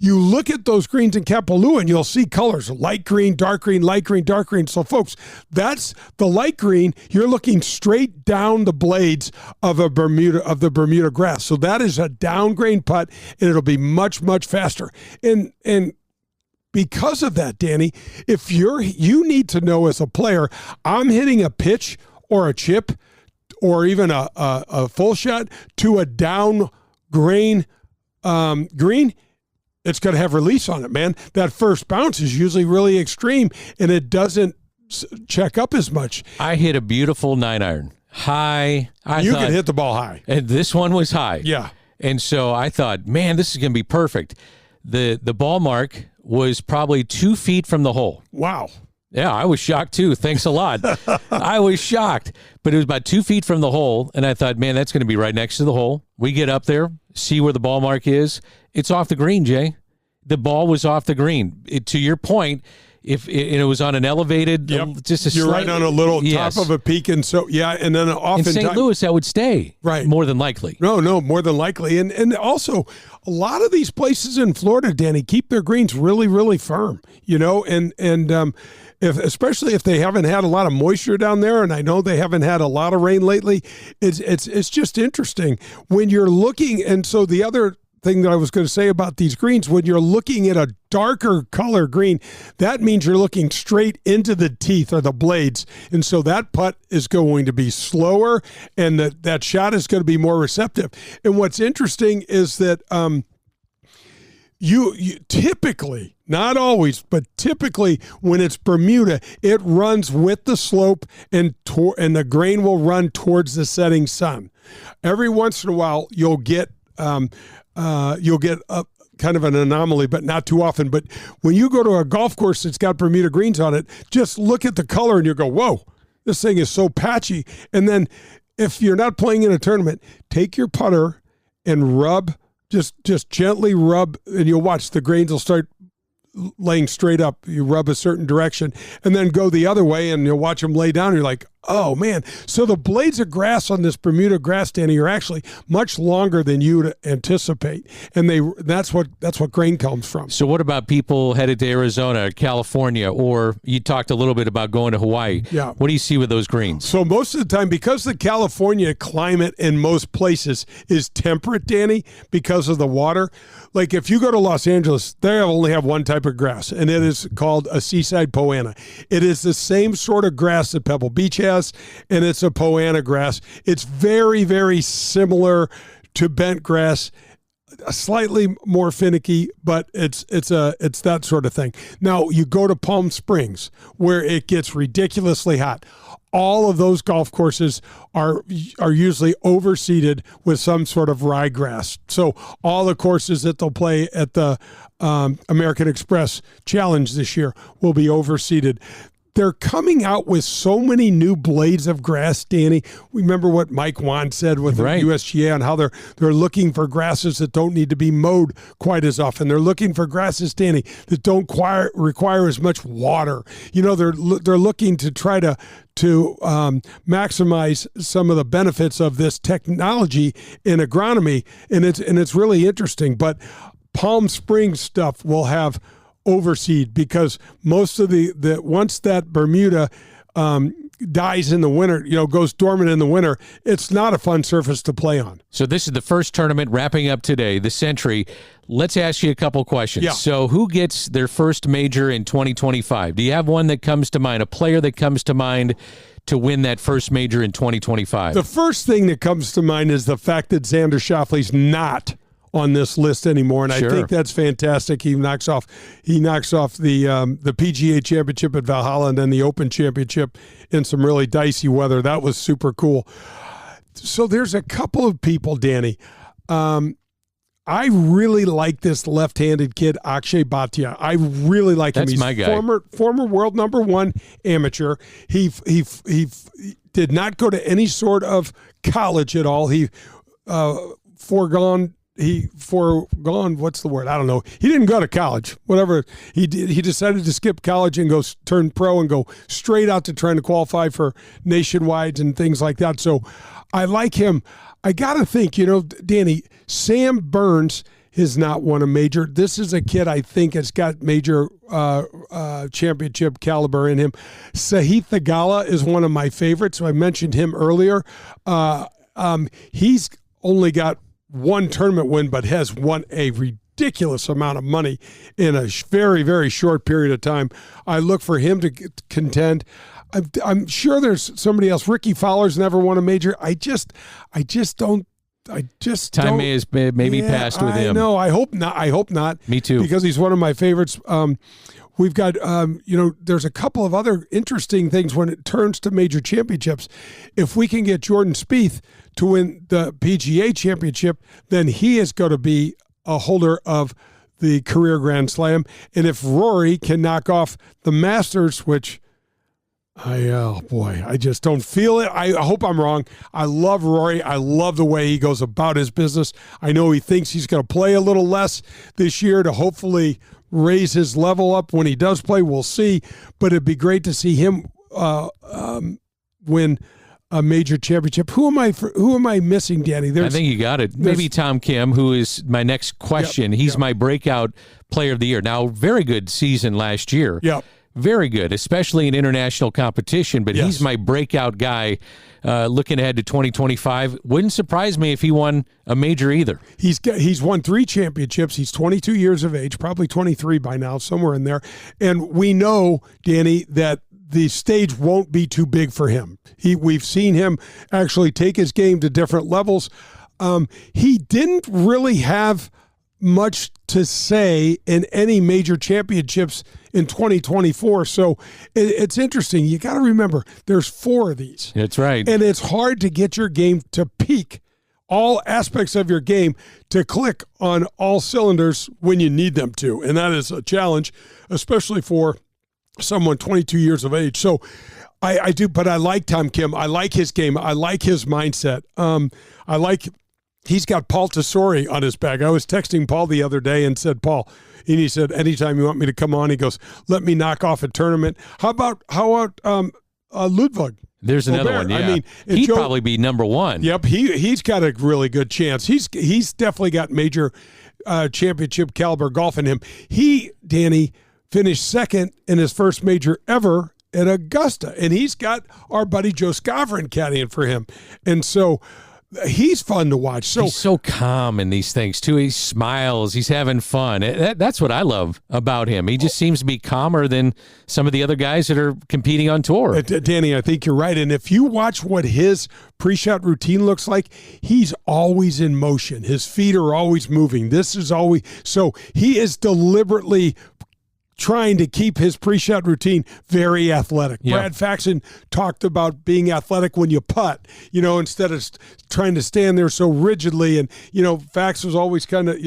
You look at those greens in Kapalua and you'll see colors, light green, dark green, light green, dark green. So folks, that's the light green. You're looking straight down the blades of the Bermuda grass. So that is a down grain putt, and it'll be much, much faster. And because of that, Danny, if you need to know as a player, I'm hitting a pitch or a chip or even a full shot to a down grain green, it's going to have release on it, man. That first bounce is usually really extreme, and it doesn't check up as much. I hit a beautiful 9-iron high. You can hit the ball high. And this one was high. Yeah. And so I thought, man, this is going to be perfect. The ball mark was probably 2 feet from the hole. Wow. Yeah, I was shocked too. Thanks a lot. I was shocked. But it was about 2 feet from the hole, and I thought, man, that's going to be right next to the hole. We get up there, see where the ball mark is. It's off the green, Jay. The ball was off the green. To your point, if it was on an elevated, just a you're right on a little top of a peak, and so and then often in St. Louis that would stay, right? More than likely. No, more than likely, and also a lot of these places in Florida, Danny, keep their greens really, really firm, and especially if they haven't had a lot of moisture down there, and I know they haven't had a lot of rain lately. It's just interesting when you're looking, and so the other thing that I was going to say about these greens, when you're looking at a darker color green, that means you're looking straight into the teeth or the blades. And so that putt is going to be slower, and that shot is going to be more receptive. And what's interesting is that you typically, not always, but typically when it's Bermuda, it runs with the slope and the grain will run towards the setting sun. Every once in a while, you'll get a kind of an anomaly, but not too often. But when you go to a golf course that's got Bermuda greens on it, just look at the color and you go, whoa, this thing is so patchy. And then if you're not playing in a tournament, take your putter and rub, just gently rub, and you'll watch the grains will start laying straight up. You rub a certain direction and then go the other way and you'll watch them lay down. And you're like, Oh, man. So the blades of grass on this Bermuda grass, Danny, are actually much longer than you would anticipate. And that's what grain comes from. So what about people headed to Arizona, California, or you talked a little bit about going to Hawaii? Yeah. What do you see with those greens? So most of the time, because the California climate in most places is temperate, Danny, because of the water, like if you go to Los Angeles, they only have one type of grass, and it is called a seaside poana. It is the same sort of grass that Pebble Beach has, and it's a poana grass. It's very, very similar to bent grass, slightly more finicky, but it's that sort of thing. Now you go to Palm Springs where it gets ridiculously hot. All of those golf courses are usually overseeded with some sort of ryegrass. So all the courses that they'll play at the American Express Challenge this year will be overseeded. They're coming out with so many new blades of grass, Danny. Remember what Mike Wan said with the USGA on how they're looking for grasses that don't need to be mowed quite as often. They're looking for grasses, Danny, that don't require as much water. You know, they're looking to try to maximize some of the benefits of this technology in agronomy, and it's really interesting. But Palm Springs stuff will have overseed because most of the once that Bermuda dies in the winter, goes dormant in the winter, it's not a fun surface to play on. So this is the first tournament wrapping up today, the Century. Let's ask you a couple questions. Yeah. So who gets their first major in 2025? Do you have one that comes to mind, a player that comes to mind to win that first major in 2025? The first thing that comes to mind is the fact that Xander Schauffele's not on this list anymore, and Sure. I think that's fantastic. He knocks off the PGA Championship at Valhalla and then the Open Championship in some really dicey weather. That was super cool. So there's a couple of people, Danny. I really like this left-handed kid, Akshay Bhatia. I really like him. That's He's my guy. Former world number one amateur. He did not go to any sort of college at all. He foregone. What's the word? I don't know. He didn't go to college. Whatever he did, he decided to skip college and go turn pro and go straight out to trying to qualify for nationwides and things like that. So I like him. I got to think, Danny, Sam Burns has not won a major. This is a kid I think has got major championship caliber in him. Sahith Theegala is one of my favorites. So I mentioned him earlier. He's only got one tournament win, but has won a ridiculous amount of money in a very, very short period of time. I look for him to contend. I'm sure there's somebody else. Ricky Fowler's never won a major. I just don't. Time may has maybe passed with him. No, I hope not. Me too. Because he's one of my favorites. We've got, there's a couple of other interesting things when it turns to major championships. If we can get Jordan Spieth to win the PGA Championship, then he is going to be a holder of the career Grand Slam. And if Rory can knock off the Masters, which I just don't feel it. I hope I'm wrong. I love Rory. I love the way he goes about his business. I know he thinks he's going to play a little less this year to hopefully raise his level up when he does play. We'll see. But it'd be great to see him win a major championship. Who am I missing, Danny? I think you got it. Maybe Tom Kim, who is my next question. He's my breakout player of the year. Now, very good season last year. Yep. Very good, especially in international competition, but he's my breakout guy looking ahead to 2025. Wouldn't surprise me if he won a major either. He's won 3 championships. He's 22 years of age, probably 23 by now, somewhere in there. And we know, Danny, that the stage won't be too big for him. We've seen him actually take his game to different levels. He didn't really have much to say in any major championships in 2024. So it's interesting. You got to remember, there's 4 of these. That's right. And it's hard to get your game to peak, all aspects of your game to click on all cylinders when you need them to. And that is a challenge, especially for someone 22 years of age. So I do, but I like Tom Kim. I like his game. I like his mindset. He's got Paul Tesori on his back. I was texting Paul the other day and said, Paul, and he said, anytime you want me to come on, he goes, let me knock off a tournament. How about Ludwig? There's another one. Yeah. I mean, he'd probably be number one. Yep, he's got a really good chance. He's definitely got major championship caliber golf in him. Danny, finished second in his first major ever at Augusta, and he's got our buddy Joe Scavron caddying for him, and so he's fun to watch. So he's so calm in these things too. He smiles. He's having fun. That's what I love about him. He just seems to be calmer than some of the other guys that are competing on tour. Danny, I think you're right. And if you watch what his pre-shot routine looks like, he's always in motion. His feet are always moving. So he is deliberately trying to keep his pre-shot routine very athletic. Yeah. Brad Faxon talked about being athletic when you putt, instead of trying to stand there so rigidly. And, Fax was always kind of,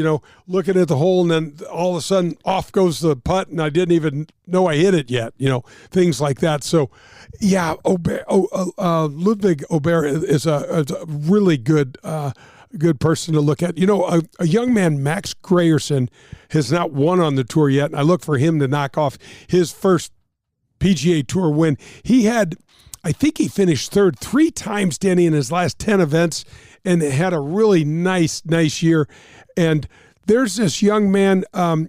looking at the hole, and then all of a sudden off goes the putt, and I didn't even know I hit it yet, things like that. So, yeah, Ludwig Aubert is a really good person to look at. A young man, Max Grayerson, has not won on the tour yet, and I look for him to knock off his first PGA Tour win. I think he finished third 3 times, Danny, in his last 10 events, and had a really nice year. And there's this young man, Mike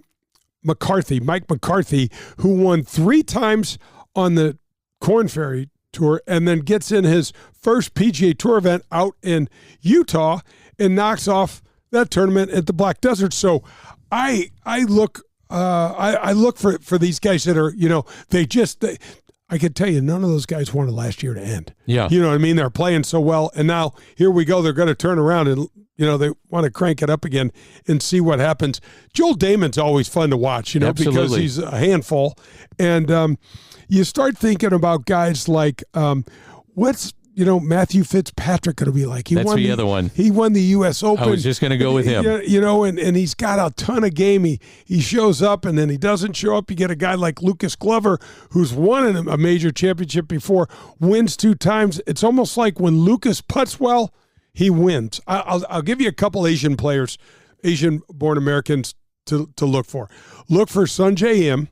McCarthy, who won 3 times on the Korn Ferry Tour, and then gets in his first PGA Tour event out in Utah and knocks off that tournament at the Black Desert. So I look for these guys that are, I can tell you, none of those guys wanted last year to end. Yeah. You know what I mean? They're playing so well, and now here we go. They're going to turn around and, they want to crank it up again and see what happens. Joel Damon's always fun to watch, Absolutely. Because he's a handful. And you start thinking about guys like, what's Matthew Fitzpatrick going to be like? That's the other one. He won the U.S. Open. I was just going to go with him. And he's got a ton of game. He shows up, and then he doesn't show up. You get a guy like Lucas Glover, who's won a major championship before, wins 2 times. It's almost like when Lucas putts well, he wins. I'll give you a couple Asian-born Americans to look for. Look for Sungjae Im.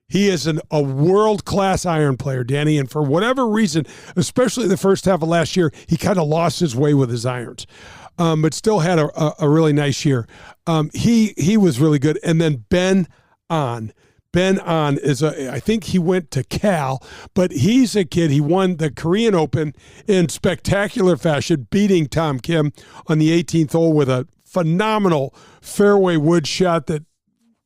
He is a world-class iron player, Danny, and for whatever reason, especially the first half of last year, he kind of lost his way with his irons, but still had a really nice year. He was really good. And then Ben An. Ben An I think he went to Cal, but he's a kid. He won the Korean Open in spectacular fashion, beating Tom Kim on the 18th hole with a phenomenal fairway wood shot that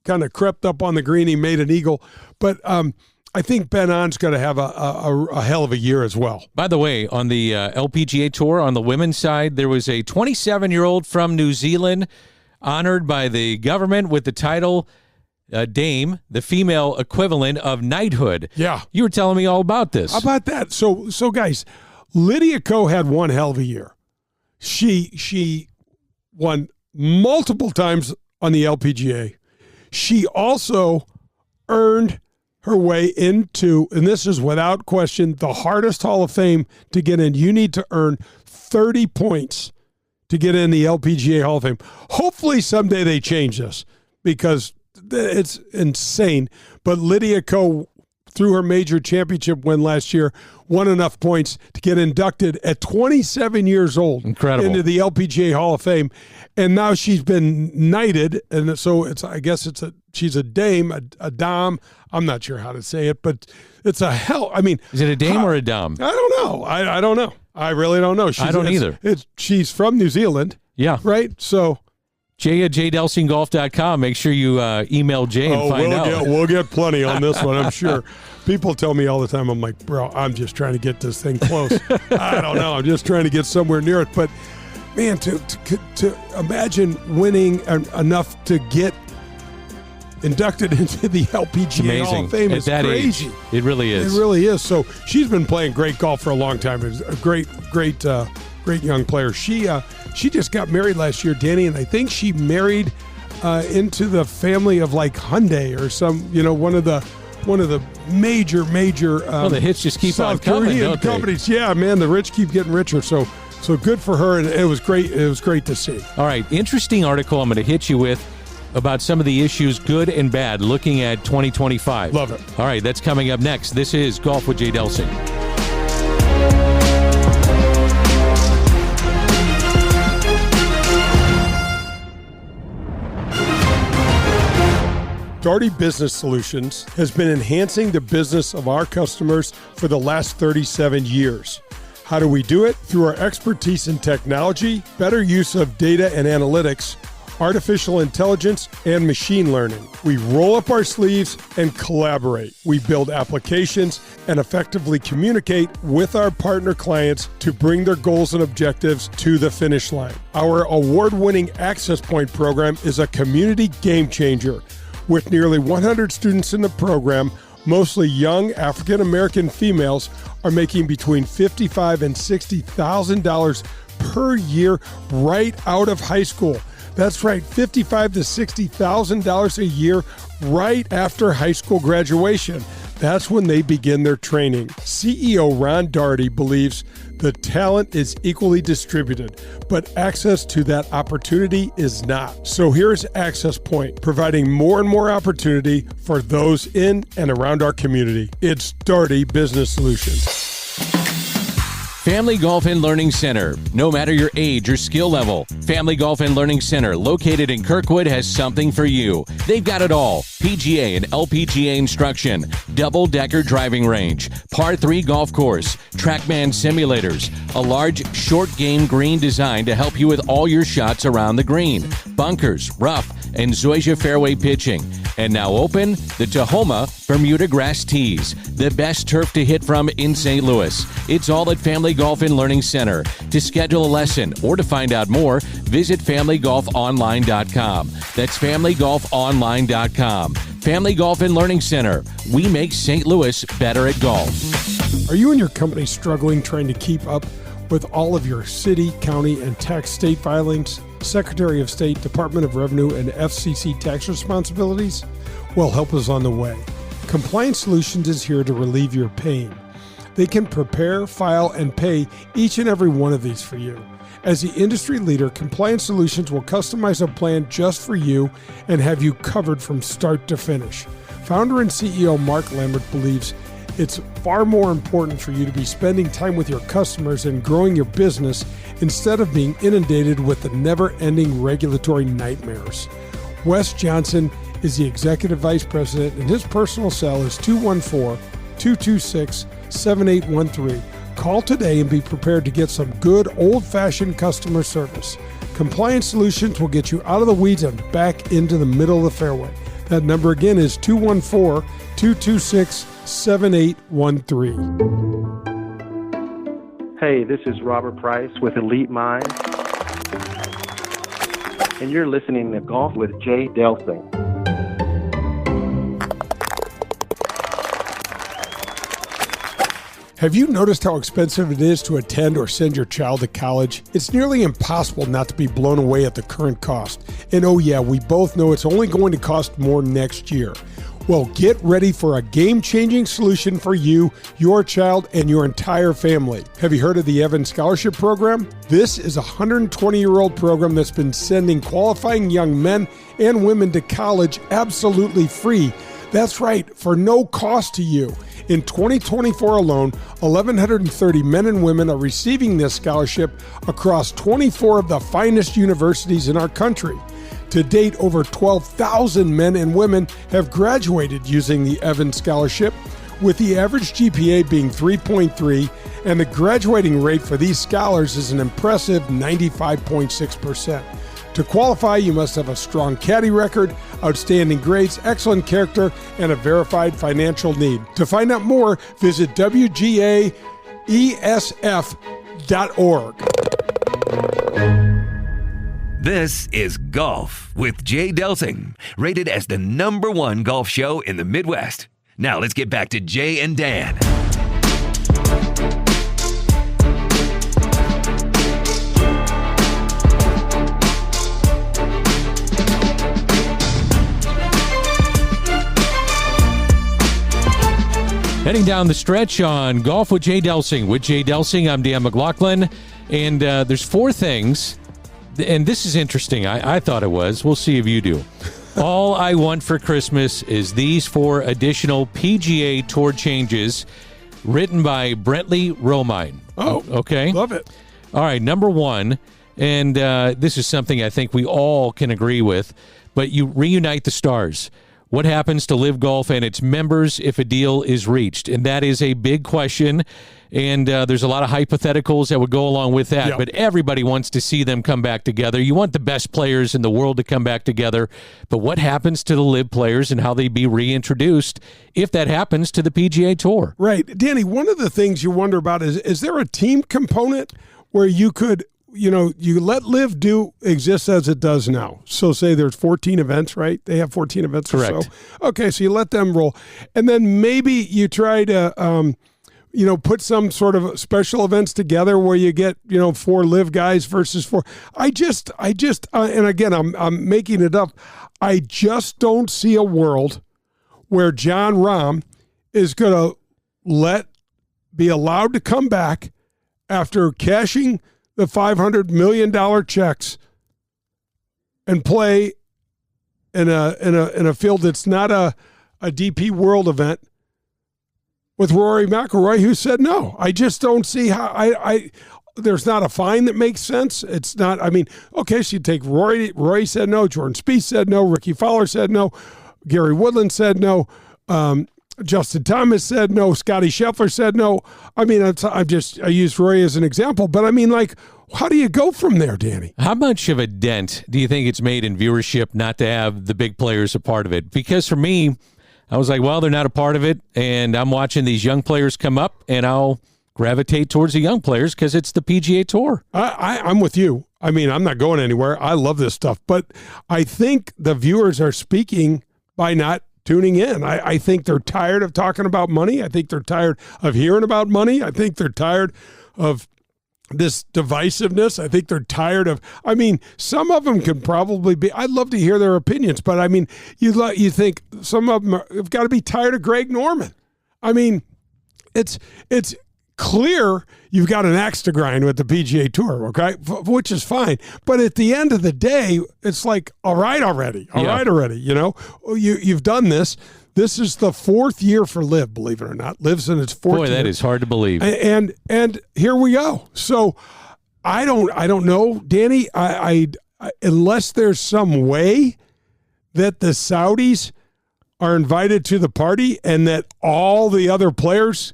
kind of crept up on the green. He made an eagle. But I think Ben An's going to have a hell of a year as well. By the way, on the LPGA Tour, on the women's side, there was a 27-year-old from New Zealand honored by the government with the title Dame, the female equivalent of knighthood. Yeah. You were telling me all about this. How about that? So guys, Lydia Ko had one hell of a year. She won multiple times on the LPGA. She also earned her way into, and this is without question, the hardest Hall of Fame to get in. You need to earn 30 points to get in the LPGA Hall of Fame. Hopefully someday they change this because it's insane. But Lydia Ko, through her major championship win last year, won enough points to get inducted at 27 years old. Incredible. Into the LPGA Hall of Fame. And now she's been knighted, and so she's a dame, a dom. I'm not sure how to say it, but it's a hell. I mean, is it a dame or a dom? I don't know. I don't know. I really don't know. I don't either. She's from New Zealand. Yeah. Right? So Jay at jdelsinggolf.com. Make sure you email Jay and find out. We'll get plenty on this one, I'm sure. People tell me all the time, I'm like, bro, I'm just trying to get this thing close. I don't know. I'm just trying to get somewhere near it. But, man, to imagine winning enough to get inducted into the LPGA Hall of Fame is crazy. Age, it really is. It really is. So she's been playing great golf for a long time. It's a great young player. She just got married last year, Danny, and I think she married into the family of like Hyundai or some, one of the major. Well, the hits just keep on coming, don't they? Companies. Yeah, man, the rich keep getting richer. So good for her, and it was great. It was great to see. All right, interesting article I'm going to hit you with about some of the issues, good and bad, looking at 2025. Love it. All right, that's coming up next. This is Golf with Jay Delsing. Daugherty Business Solutions has been enhancing the business of our customers for the last 37 years. How do we do it? Through our expertise in technology, better use of data and analytics, artificial intelligence, and machine learning. We roll up our sleeves and collaborate. We build applications and effectively communicate with our partner clients to bring their goals and objectives to the finish line. Our award-winning Access Point program is a community game changer. With nearly 100 students in the program, mostly young African-American females are making between $55,000 and $60,000 per year right out of high school. That's right, $55,000 to $60,000 a year right after high school graduation. That's when they begin their training. CEO Ron Daugherty believes the talent is equally distributed, but access to that opportunity is not. So here's Access Point, providing more and more opportunity for those in and around our community. It's Daugherty Business Solutions. Family Golf and Learning Center. No matter your age or skill level, Family Golf and Learning Center, located in Kirkwood, has something for you. They've got it all. PGA and LPGA instruction, double-decker driving range, par 3 golf course, TrackMan simulators, a large short game green design to help you with all your shots around the green, bunkers, rough, and Zoysia fairway pitching. And now open, the Tahoma Bermuda Grass Tees, the best turf to hit from in St. Louis. It's all at Family Golf and Learning Center. To schedule a lesson or to find out more, visit FamilyGolfOnline.com. That's FamilyGolfOnline.com. Family Golf and Learning Center. We make St. Louis better at golf. Are you and your company struggling trying to keep up with all of your city, county, and tax state filings, Secretary of State, Department of Revenue, and FCC tax responsibilities? Well, help is on the way. Compliance Solutions is here to relieve your pain. They can prepare, file, and pay each and every one of these for you. As the industry leader, Compliance Solutions will customize a plan just for you and have you covered from start to finish. Founder and CEO Mark Lambert believes it's far more important for you to be spending time with your customers and growing your business instead of being inundated with the never-ending regulatory nightmares. Wes Johnson is the Executive Vice President, and his personal cell is 214-226-7813. Call today and be prepared to get some good old-fashioned customer service. Compliance Solutions will get you out of the weeds and back into the middle of the fairway. That number again is 214-226-7813. Hey, this is Robert Price with Elite Minds, and you're listening to Golf with Jay Delsing. Have you noticed how expensive it is to attend or send your child to college? It's nearly impossible not to be blown away at the current cost. And oh yeah, we both know it's only going to cost more next year. Well, get ready for a game-changing solution for you, your child, and your entire family. Have you heard of the Evans Scholarship Program? This is a 120-year-old program that's been sending qualifying young men and women to college absolutely free. That's right, for no cost to you. In 2024 alone, 1,130 men and women are receiving this scholarship across 24 of the finest universities in our country. To date, over 12,000 men and women have graduated using the Evans Scholarship, with the average GPA being 3.3, and the graduating rate for these scholars is an impressive 95.6%. To qualify, you must have a strong caddy record, outstanding grades, excellent character, and a verified financial need. To find out more, visit WGAESF.org. This is Golf with Jay Delsing, rated as the #1 golf show in the Midwest. Now let's get back to Jay and Dan. Heading down the stretch on Golf with Jay Delsing. With Jay Delsing, I'm Dan McLaughlin, and there's 4 things, and this is interesting. I thought it was. We'll see if you do. All I want for Christmas is these 4 additional PGA Tour changes written by Brentley Romine. Oh, okay. Love it. All right, number 1, and this is something I think we all can agree with, but you reunite the stars. What happens to Live Golf and its members if a deal is reached? And that is a big question. And there's a lot of hypotheticals that would go along with that. Yep. But everybody wants to see them come back together. You want the best players in the world to come back together. But what happens to the Live players and how they be reintroduced if that happens to the PGA Tour? Right. Danny, one of the things you wonder about is there a team component where you could, you let Live exist as it does now. So say there's 14 events, right? They have 14 events or Correct. so. Okay, so you let them roll. And then maybe you try to put some sort of special events together where you get, 4 Live guys versus 4. I just, and again, I'm making it up. I just don't see a world where John Rahm is going to be allowed to come back after cashing the $500 million checks and play in a field that's not a DP World event with Rory McIlroy, who said no. I just don't see how there's not a fine that makes sense. It's not, okay, so you take Rory said no, Jordan Spieth said no, Ricky Fowler said no, Gary Woodland said no, Justin Thomas said no, Scotty Scheffler said no. I used Rory as an example, but how do you go from there, Danny? How much of a dent do you think it's made in viewership not to have the big players a part of it? Because for me, I was like, well, they're not a part of it, and I'm watching these young players come up, and I'll gravitate towards the young players because it's the PGA Tour. I'm with you. I'm not going anywhere. I love this stuff, but I think the viewers are speaking by not tuning in. I think they're tired of talking about money. I think they're tired of hearing about money. I think they're tired of this divisiveness. I think they're tired of, some of them can probably be, I'd love to hear their opinions, but you think some of them have got to be tired of Greg Norman. It's clear you've got an axe to grind with the PGA Tour, okay, which is fine. But at the end of the day, it's like, all right already. You've done this. This is the 4th year for Live, believe it or not. Live's in its 4th year. Boy, that is hard to believe. And here we go. So I don't know, Danny. I unless there's some way that the Saudis are invited to the party and that all the other players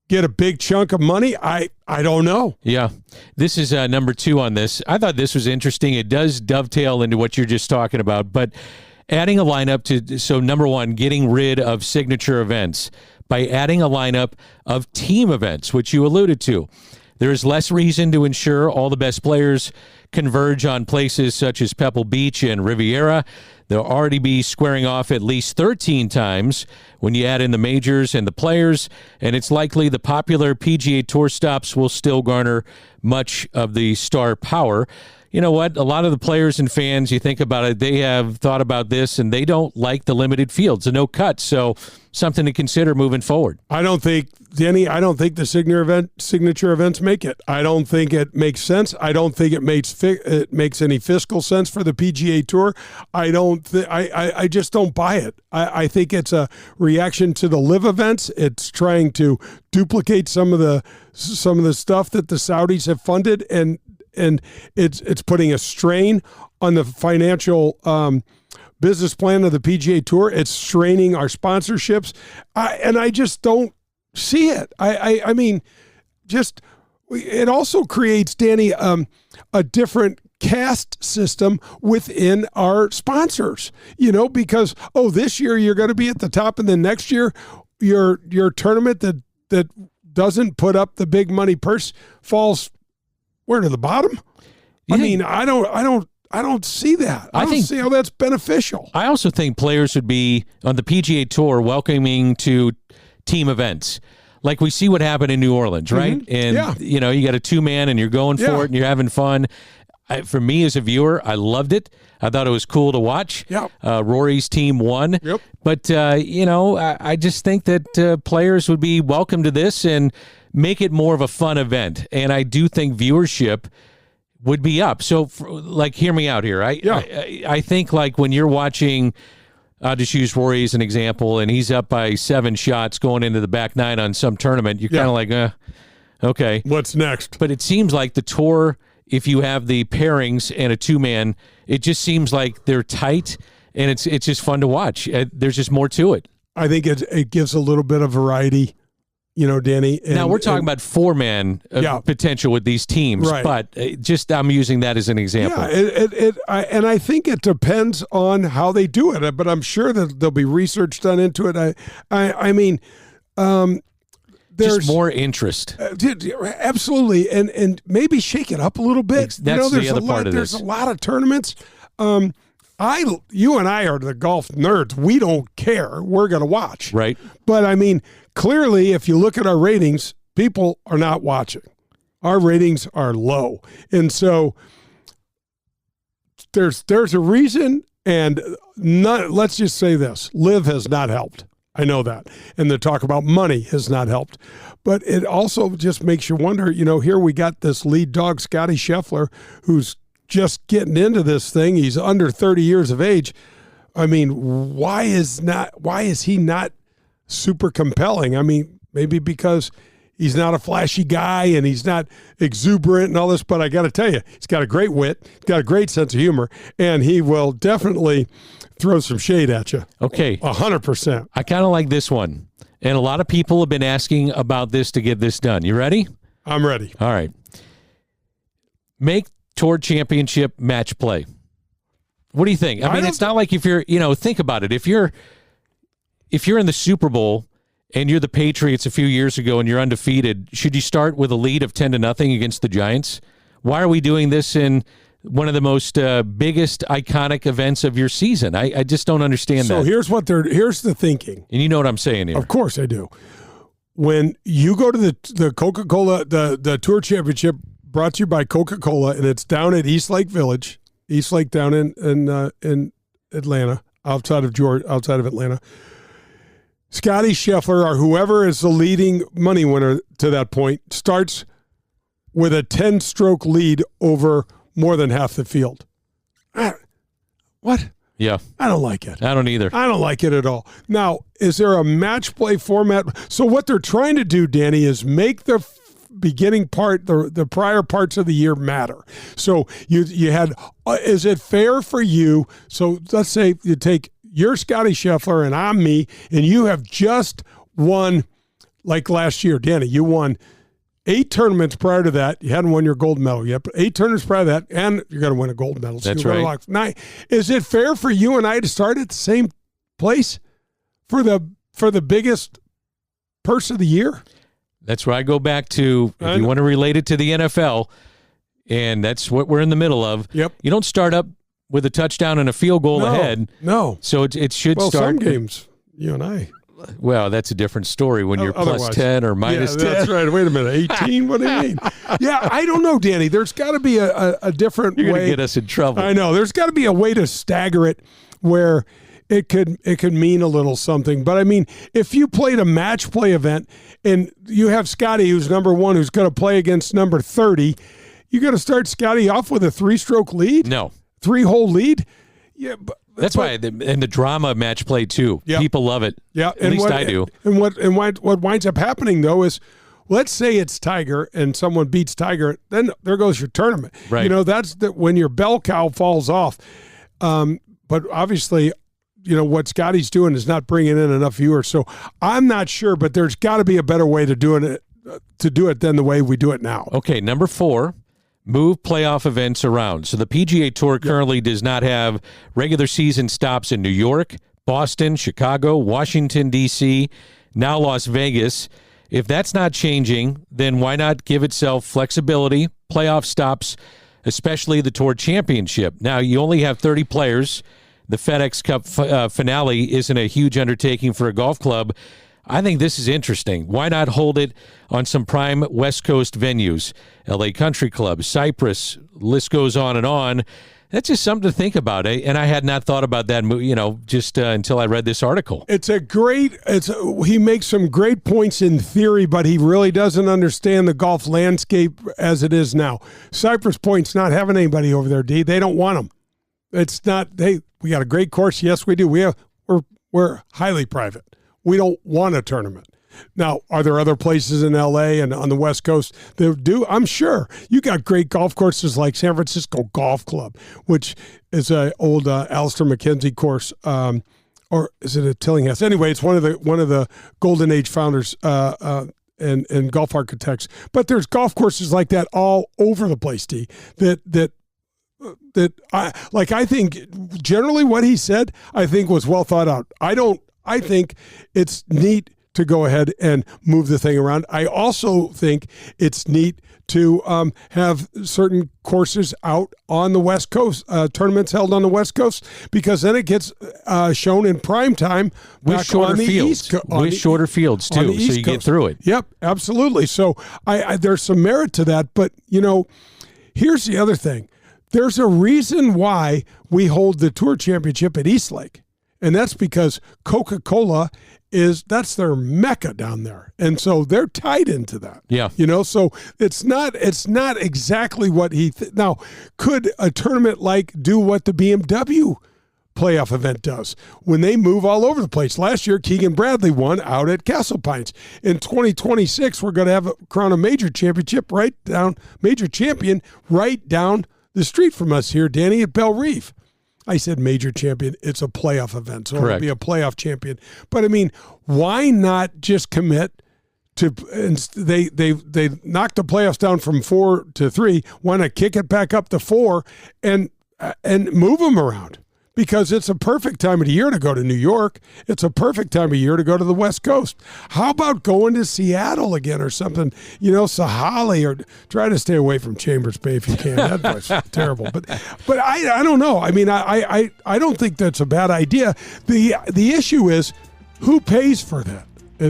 get a big chunk of money, I don't know. Yeah. This is number 2 on this. I thought this was interesting. It does dovetail into what you're just talking about, but adding a lineup so number 1, getting rid of signature events by adding a lineup of team events, which you alluded to. There is less reason to ensure all the best players converge on places such as Pebble Beach and Riviera. They'll already be squaring off at least 13 times when you add in the majors and the players, and it's likely the popular PGA Tour stops will still garner much of the star power. You know what? A lot of the players and fans, you think about it, they have thought about this, and they don't like the limited fields, the no cuts. So something to consider moving forward. I don't think the signature events make it. I don't think it makes sense. I don't think it makes any fiscal sense for the PGA Tour. I just don't buy it. I think it's a reaction to the Live events. It's trying to duplicate some of the stuff that the Saudis have funded, and it's putting a strain on the financial business plan of the PGA Tour. It's straining our sponsorships, and I just don't see it. It also creates, Danny, a different caste system within our sponsors. Because this year you're going to be at the top, and then next year your tournament that doesn't put up the big money purse falls where, to the bottom? I don't see that. I don't see how that's beneficial. I also think players would be on the PGA Tour welcoming to team events. Like we see what happened in New Orleans, right? Mm-hmm. And you got a 2-man and you're going for it and you're having fun. For me as a viewer, I loved it. I thought it was cool to watch. Yep. Rory's team won. Yep. But, I just think that players would be welcome to this and make it more of a fun event. And I do think viewership would be up. So, hear me out here. I think, when you're watching, I'll just use Rory as an example, and he's up by 7 shots going into the back 9 on some tournament, you're kind of like, okay. What's next? But it seems like the tour, if you have the pairings and a 2-man, it just seems like they're tight and it's just fun to watch. There's just more to it. I think it gives a little bit of variety, Danny. Now we're talking about 4-man potential with these teams, right. But I'm using that as an example. Yeah, I think it depends on how they do it, but I'm sure that there'll be research done into it. I mean, there's just more interest. Absolutely, and maybe shake it up a little bit. That's the other part of this. There's a lot of tournaments. You and I are the golf nerds. We don't care. We're going to watch. Right. But, I mean, clearly, if you look at our ratings, people are not watching. Our ratings are low. And so there's a reason, and let's just say this. LIV has not helped. I know that. And the talk about money has not helped. But it also just makes you wonder, here we got this lead dog, Scotty Scheffler, who's just getting into this thing. He's under 30 years of age. I mean, why is he not super compelling? I mean, maybe because he's not a flashy guy and he's not exuberant and all this, but I got to tell you, he's got a great wit, he's got a great sense of humor, and he will definitely throw some shade at you. Okay. 100%. I kind of like this one. And a lot of people have been asking about this to get this done. You ready? I'm ready. All right. Make Tour Championship match play. What do you think? I mean, it's not like if you're, think about it. If you're in the Super Bowl and you're the Patriots a few years ago and you're undefeated, should you start with a lead of 10-0 against the Giants? Why are we doing this in one of the most biggest iconic events of your season? I just don't understand that. So here's the thinking. And you know what I'm saying here. Of course I do. When you go to the Coca-Cola, the Tour Championship brought to you by Coca-Cola, and it's down at East Lake Village, East Lake down in Atlanta, outside of Atlanta. Scotty Scheffler, or whoever is the leading money winner to that point, starts with a 10-stroke lead over more than half the field. What? Yeah. I don't like it. I don't either. I don't like it at all. Now, is there a match play format? So what they're trying to do, Danny, is make the beginning part, the prior parts of the year matter. So you had, is it fair for you? So let's say you take your Scotty Scheffler and I'm me, and you have just won, like last year, Danny, you won 8 tournaments prior to that. You hadn't won your gold medal yet, but 8 tournaments prior to that, and you're going to win a gold medal. So that's right. Now, is it fair for you and I to start at the same place for the biggest purse of the year? That's where I go back to, if you want to relate it to the NFL, and that's what we're in the middle of. Yep. You don't start up with a touchdown and a field goal ahead. No. So it should start. Some games, you and I. Well, that's a different story when you're plus 10 or minus 10. That's right. Wait a minute. 18? What do you mean? Yeah, I don't know, Danny. There's got to be a different way. You're going to get us in trouble. I know. There's got to be a way to stagger it where it could mean a little something. But, I mean, if you played a match play event and you have Scotty, who's number 1, who's going to play against number 30, you got to start Scotty off with a 3-stroke lead? No. 3-hole lead? Yeah, that's why, and the drama match play too. Yep. People love it. Yeah, at least I do. And what winds up happening though is, let's say it's Tiger and someone beats Tiger, then there goes your tournament. Right. You know, that's when your bell cow falls off. But obviously, what Scotty's doing is not bringing in enough viewers. So I'm not sure, but there's got to be a better way to do it than the way we do it now. Okay, number 4. Move playoff events around. So the PGA Tour currently does not have regular season stops in New York, Boston, Chicago, Washington, D.C., now Las Vegas. If that's not changing, then why not give itself flexibility, playoff stops, especially the Tour Championship? Now, you only have 30 players. The FedEx Cup finale isn't a huge undertaking for a golf club. I think this is interesting. Why not hold it on some prime West Coast venues? LA Country Club, Cypress, list goes on and on. That's just something to think about, eh? And I had not thought about that, just until I read this article. He makes some great points in theory, but he really doesn't understand the golf landscape as it is now. Cypress Point's not having anybody over there, D. They don't want them. It's not, hey, we got a great course. Yes, we do. We're highly private. We don't want a tournament. Now, are there other places in L.A. and on the West Coast that do? I'm sure. You got great golf courses like San Francisco Golf Club, which is an old Alistair McKenzie course, or is it a Tillinghast? Anyway, it's one of the Golden Age founders and golf architects. But there's golf courses like that all over the place, D, that I think generally what he said, I think was well thought out. I think it's neat to go ahead and move the thing around. I also think it's neat to have certain courses out on the West Coast, tournaments held on the West Coast, because then it gets shown in prime time with shorter fields, shorter fields too, so you get through it. Yep, absolutely. So I there's some merit to that, but here's the other thing. There's a reason why we hold the Tour Championship at Eastlake, and that's because Coca-Cola that's their mecca down there, and so they're tied into that. Yeah, so it's not exactly what he now could a tournament do what the BMW playoff event does when they move all over the place. Last year, Keegan Bradley won out at Castle Pines. In 2026, we're going to have crown a major champion right down the street from us here, Danny, at Belle Reve. I said major champion. It's a playoff event, so Correct. It'll be a playoff champion. But I mean, why not just commit to? And they knocked the playoffs down from 4 to 3. Why not kick it back up to 4 and move them around? Because it's a perfect time of the year to go to New York. It's a perfect time of year to go to the West Coast. How about going to Seattle again or something? Sahali, or try to stay away from Chambers Bay if you can. That was terrible. But I don't know. I mean, I don't think that's a bad idea. The issue is who pays for that,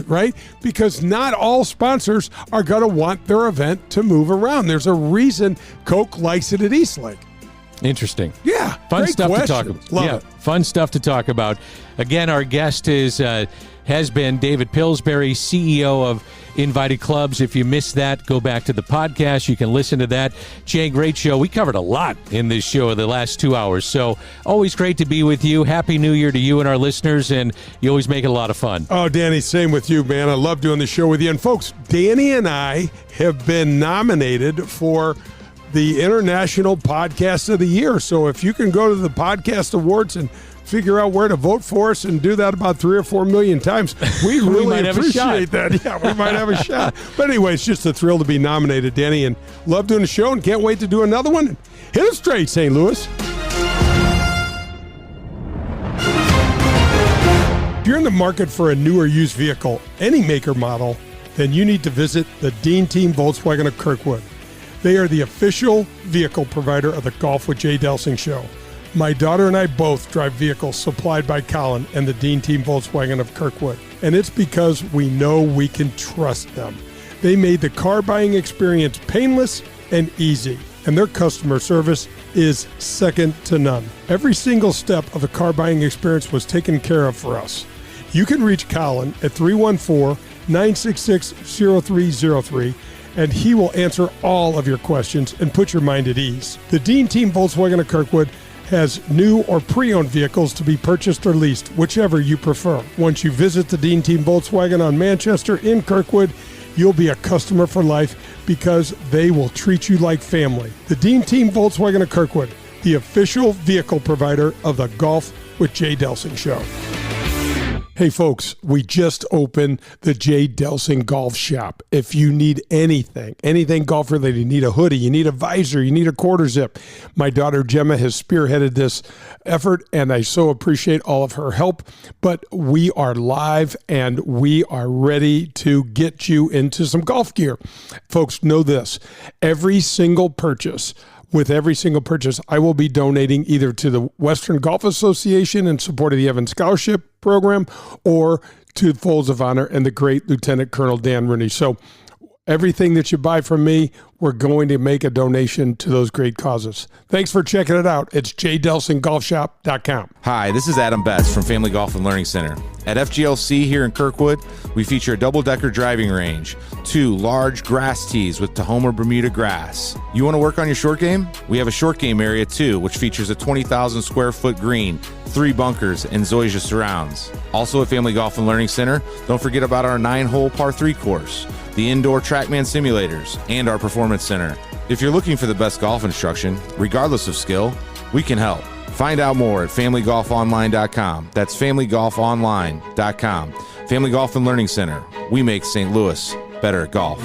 right? Because not all sponsors are going to want their event to move around. There's a reason Coke likes it at Eastlake. Interesting. Yeah. Fun stuff question. to talk about. Love it. Fun stuff to talk about. Again, our guest has been David Pillsbury, CEO of Invited Clubs. If you missed that, go back to the podcast. You can listen to that. Jay, great show. We covered a lot in this show the last 2 hours. So always great to be with you. Happy New Year to you and our listeners, and you always make it a lot of fun. Oh, Danny, same with you, man. I love doing the show with you. And folks, Danny and I have been nominated for the International Podcast of the Year. So if you can go to the Podcast Awards and figure out where to vote for us and do that about 3 or 4 million times, we really appreciate that. Yeah, we might have a shot. But anyway, it's just a thrill to be nominated, Danny, and love doing the show and can't wait to do another one. Hit it straight, St. Louis. If you're in the market for a new or used vehicle, any make or model, then you need to visit the Dean Team Volkswagen of Kirkwood. They are the official vehicle provider of the Golf with Jay Delsing show. My daughter and I both drive vehicles supplied by Colin and the Dean Team Volkswagen of Kirkwood. And it's because we know we can trust them. They made the car buying experience painless and easy. And their customer service is second to none. Every single step of the car buying experience was taken care of for us. You can reach Colin at 314-966-0303. and he will answer all of your questions and put your mind at ease. The Dean Team Volkswagen of Kirkwood has new or pre-owned vehicles to be purchased or leased, whichever you prefer. Once you visit the Dean Team Volkswagen on Manchester in Kirkwood, you'll be a customer for life because they will treat you like family. The Dean Team Volkswagen of Kirkwood, the official vehicle provider of the Golf with Jay Delsing show. Hey folks, we just opened the Jay Delsing Golf Shop. If you need anything golf related, you need a hoodie, you need a visor, you need a quarter zip. My daughter Gemma has spearheaded this effort and I so appreciate all of her help. But we are live and we are ready to get you into some golf gear. Folks, know this, with every single purchase, I will be donating either to the Western Golf Association in support of the Evans Scholarship Program or to Folds of Honor and the great Lieutenant Colonel Dan Rooney. So Everything that you buy from me, we're going to make a donation to those great causes. Thanks for checking it out. It's jdelsinggolfshop.com. Hi, this is Adam Betts from Family Golf and Learning Center. At FGLC here in Kirkwood, we feature a double-decker driving range, 2 large grass tees with Tahoma Bermuda grass. You want to work on your short game? We have a short game area too, which features a 20,000 square foot green, 3 bunkers, and Zoysia surrounds. Also at Family Golf and Learning Center, don't forget about our 9-hole par 3 course, the indoor TrackMan simulators, and our performance center. If you're looking for the best golf instruction, regardless of skill, we can help. Find out more at familygolfonline.com. That's familygolfonline.com. Family Golf and Learning Center. We make St. Louis better at golf.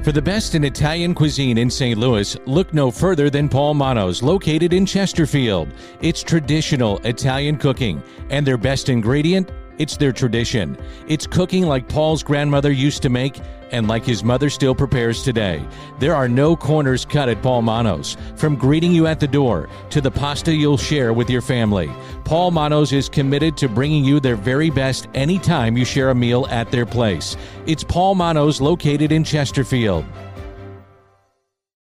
For the best in Italian cuisine in St. Louis, look no further than Paul Manno's, located in Chesterfield. It's traditional Italian cooking, and their best ingredient, it's their tradition. It's cooking like Paul's grandmother used to make and like his mother still prepares today. There are no corners cut at Paul Manno's. From greeting you at the door to the pasta you'll share with your family, Paul Manno's is committed to bringing you their very best anytime you share a meal at their place. It's Paul Manno's, located in Chesterfield.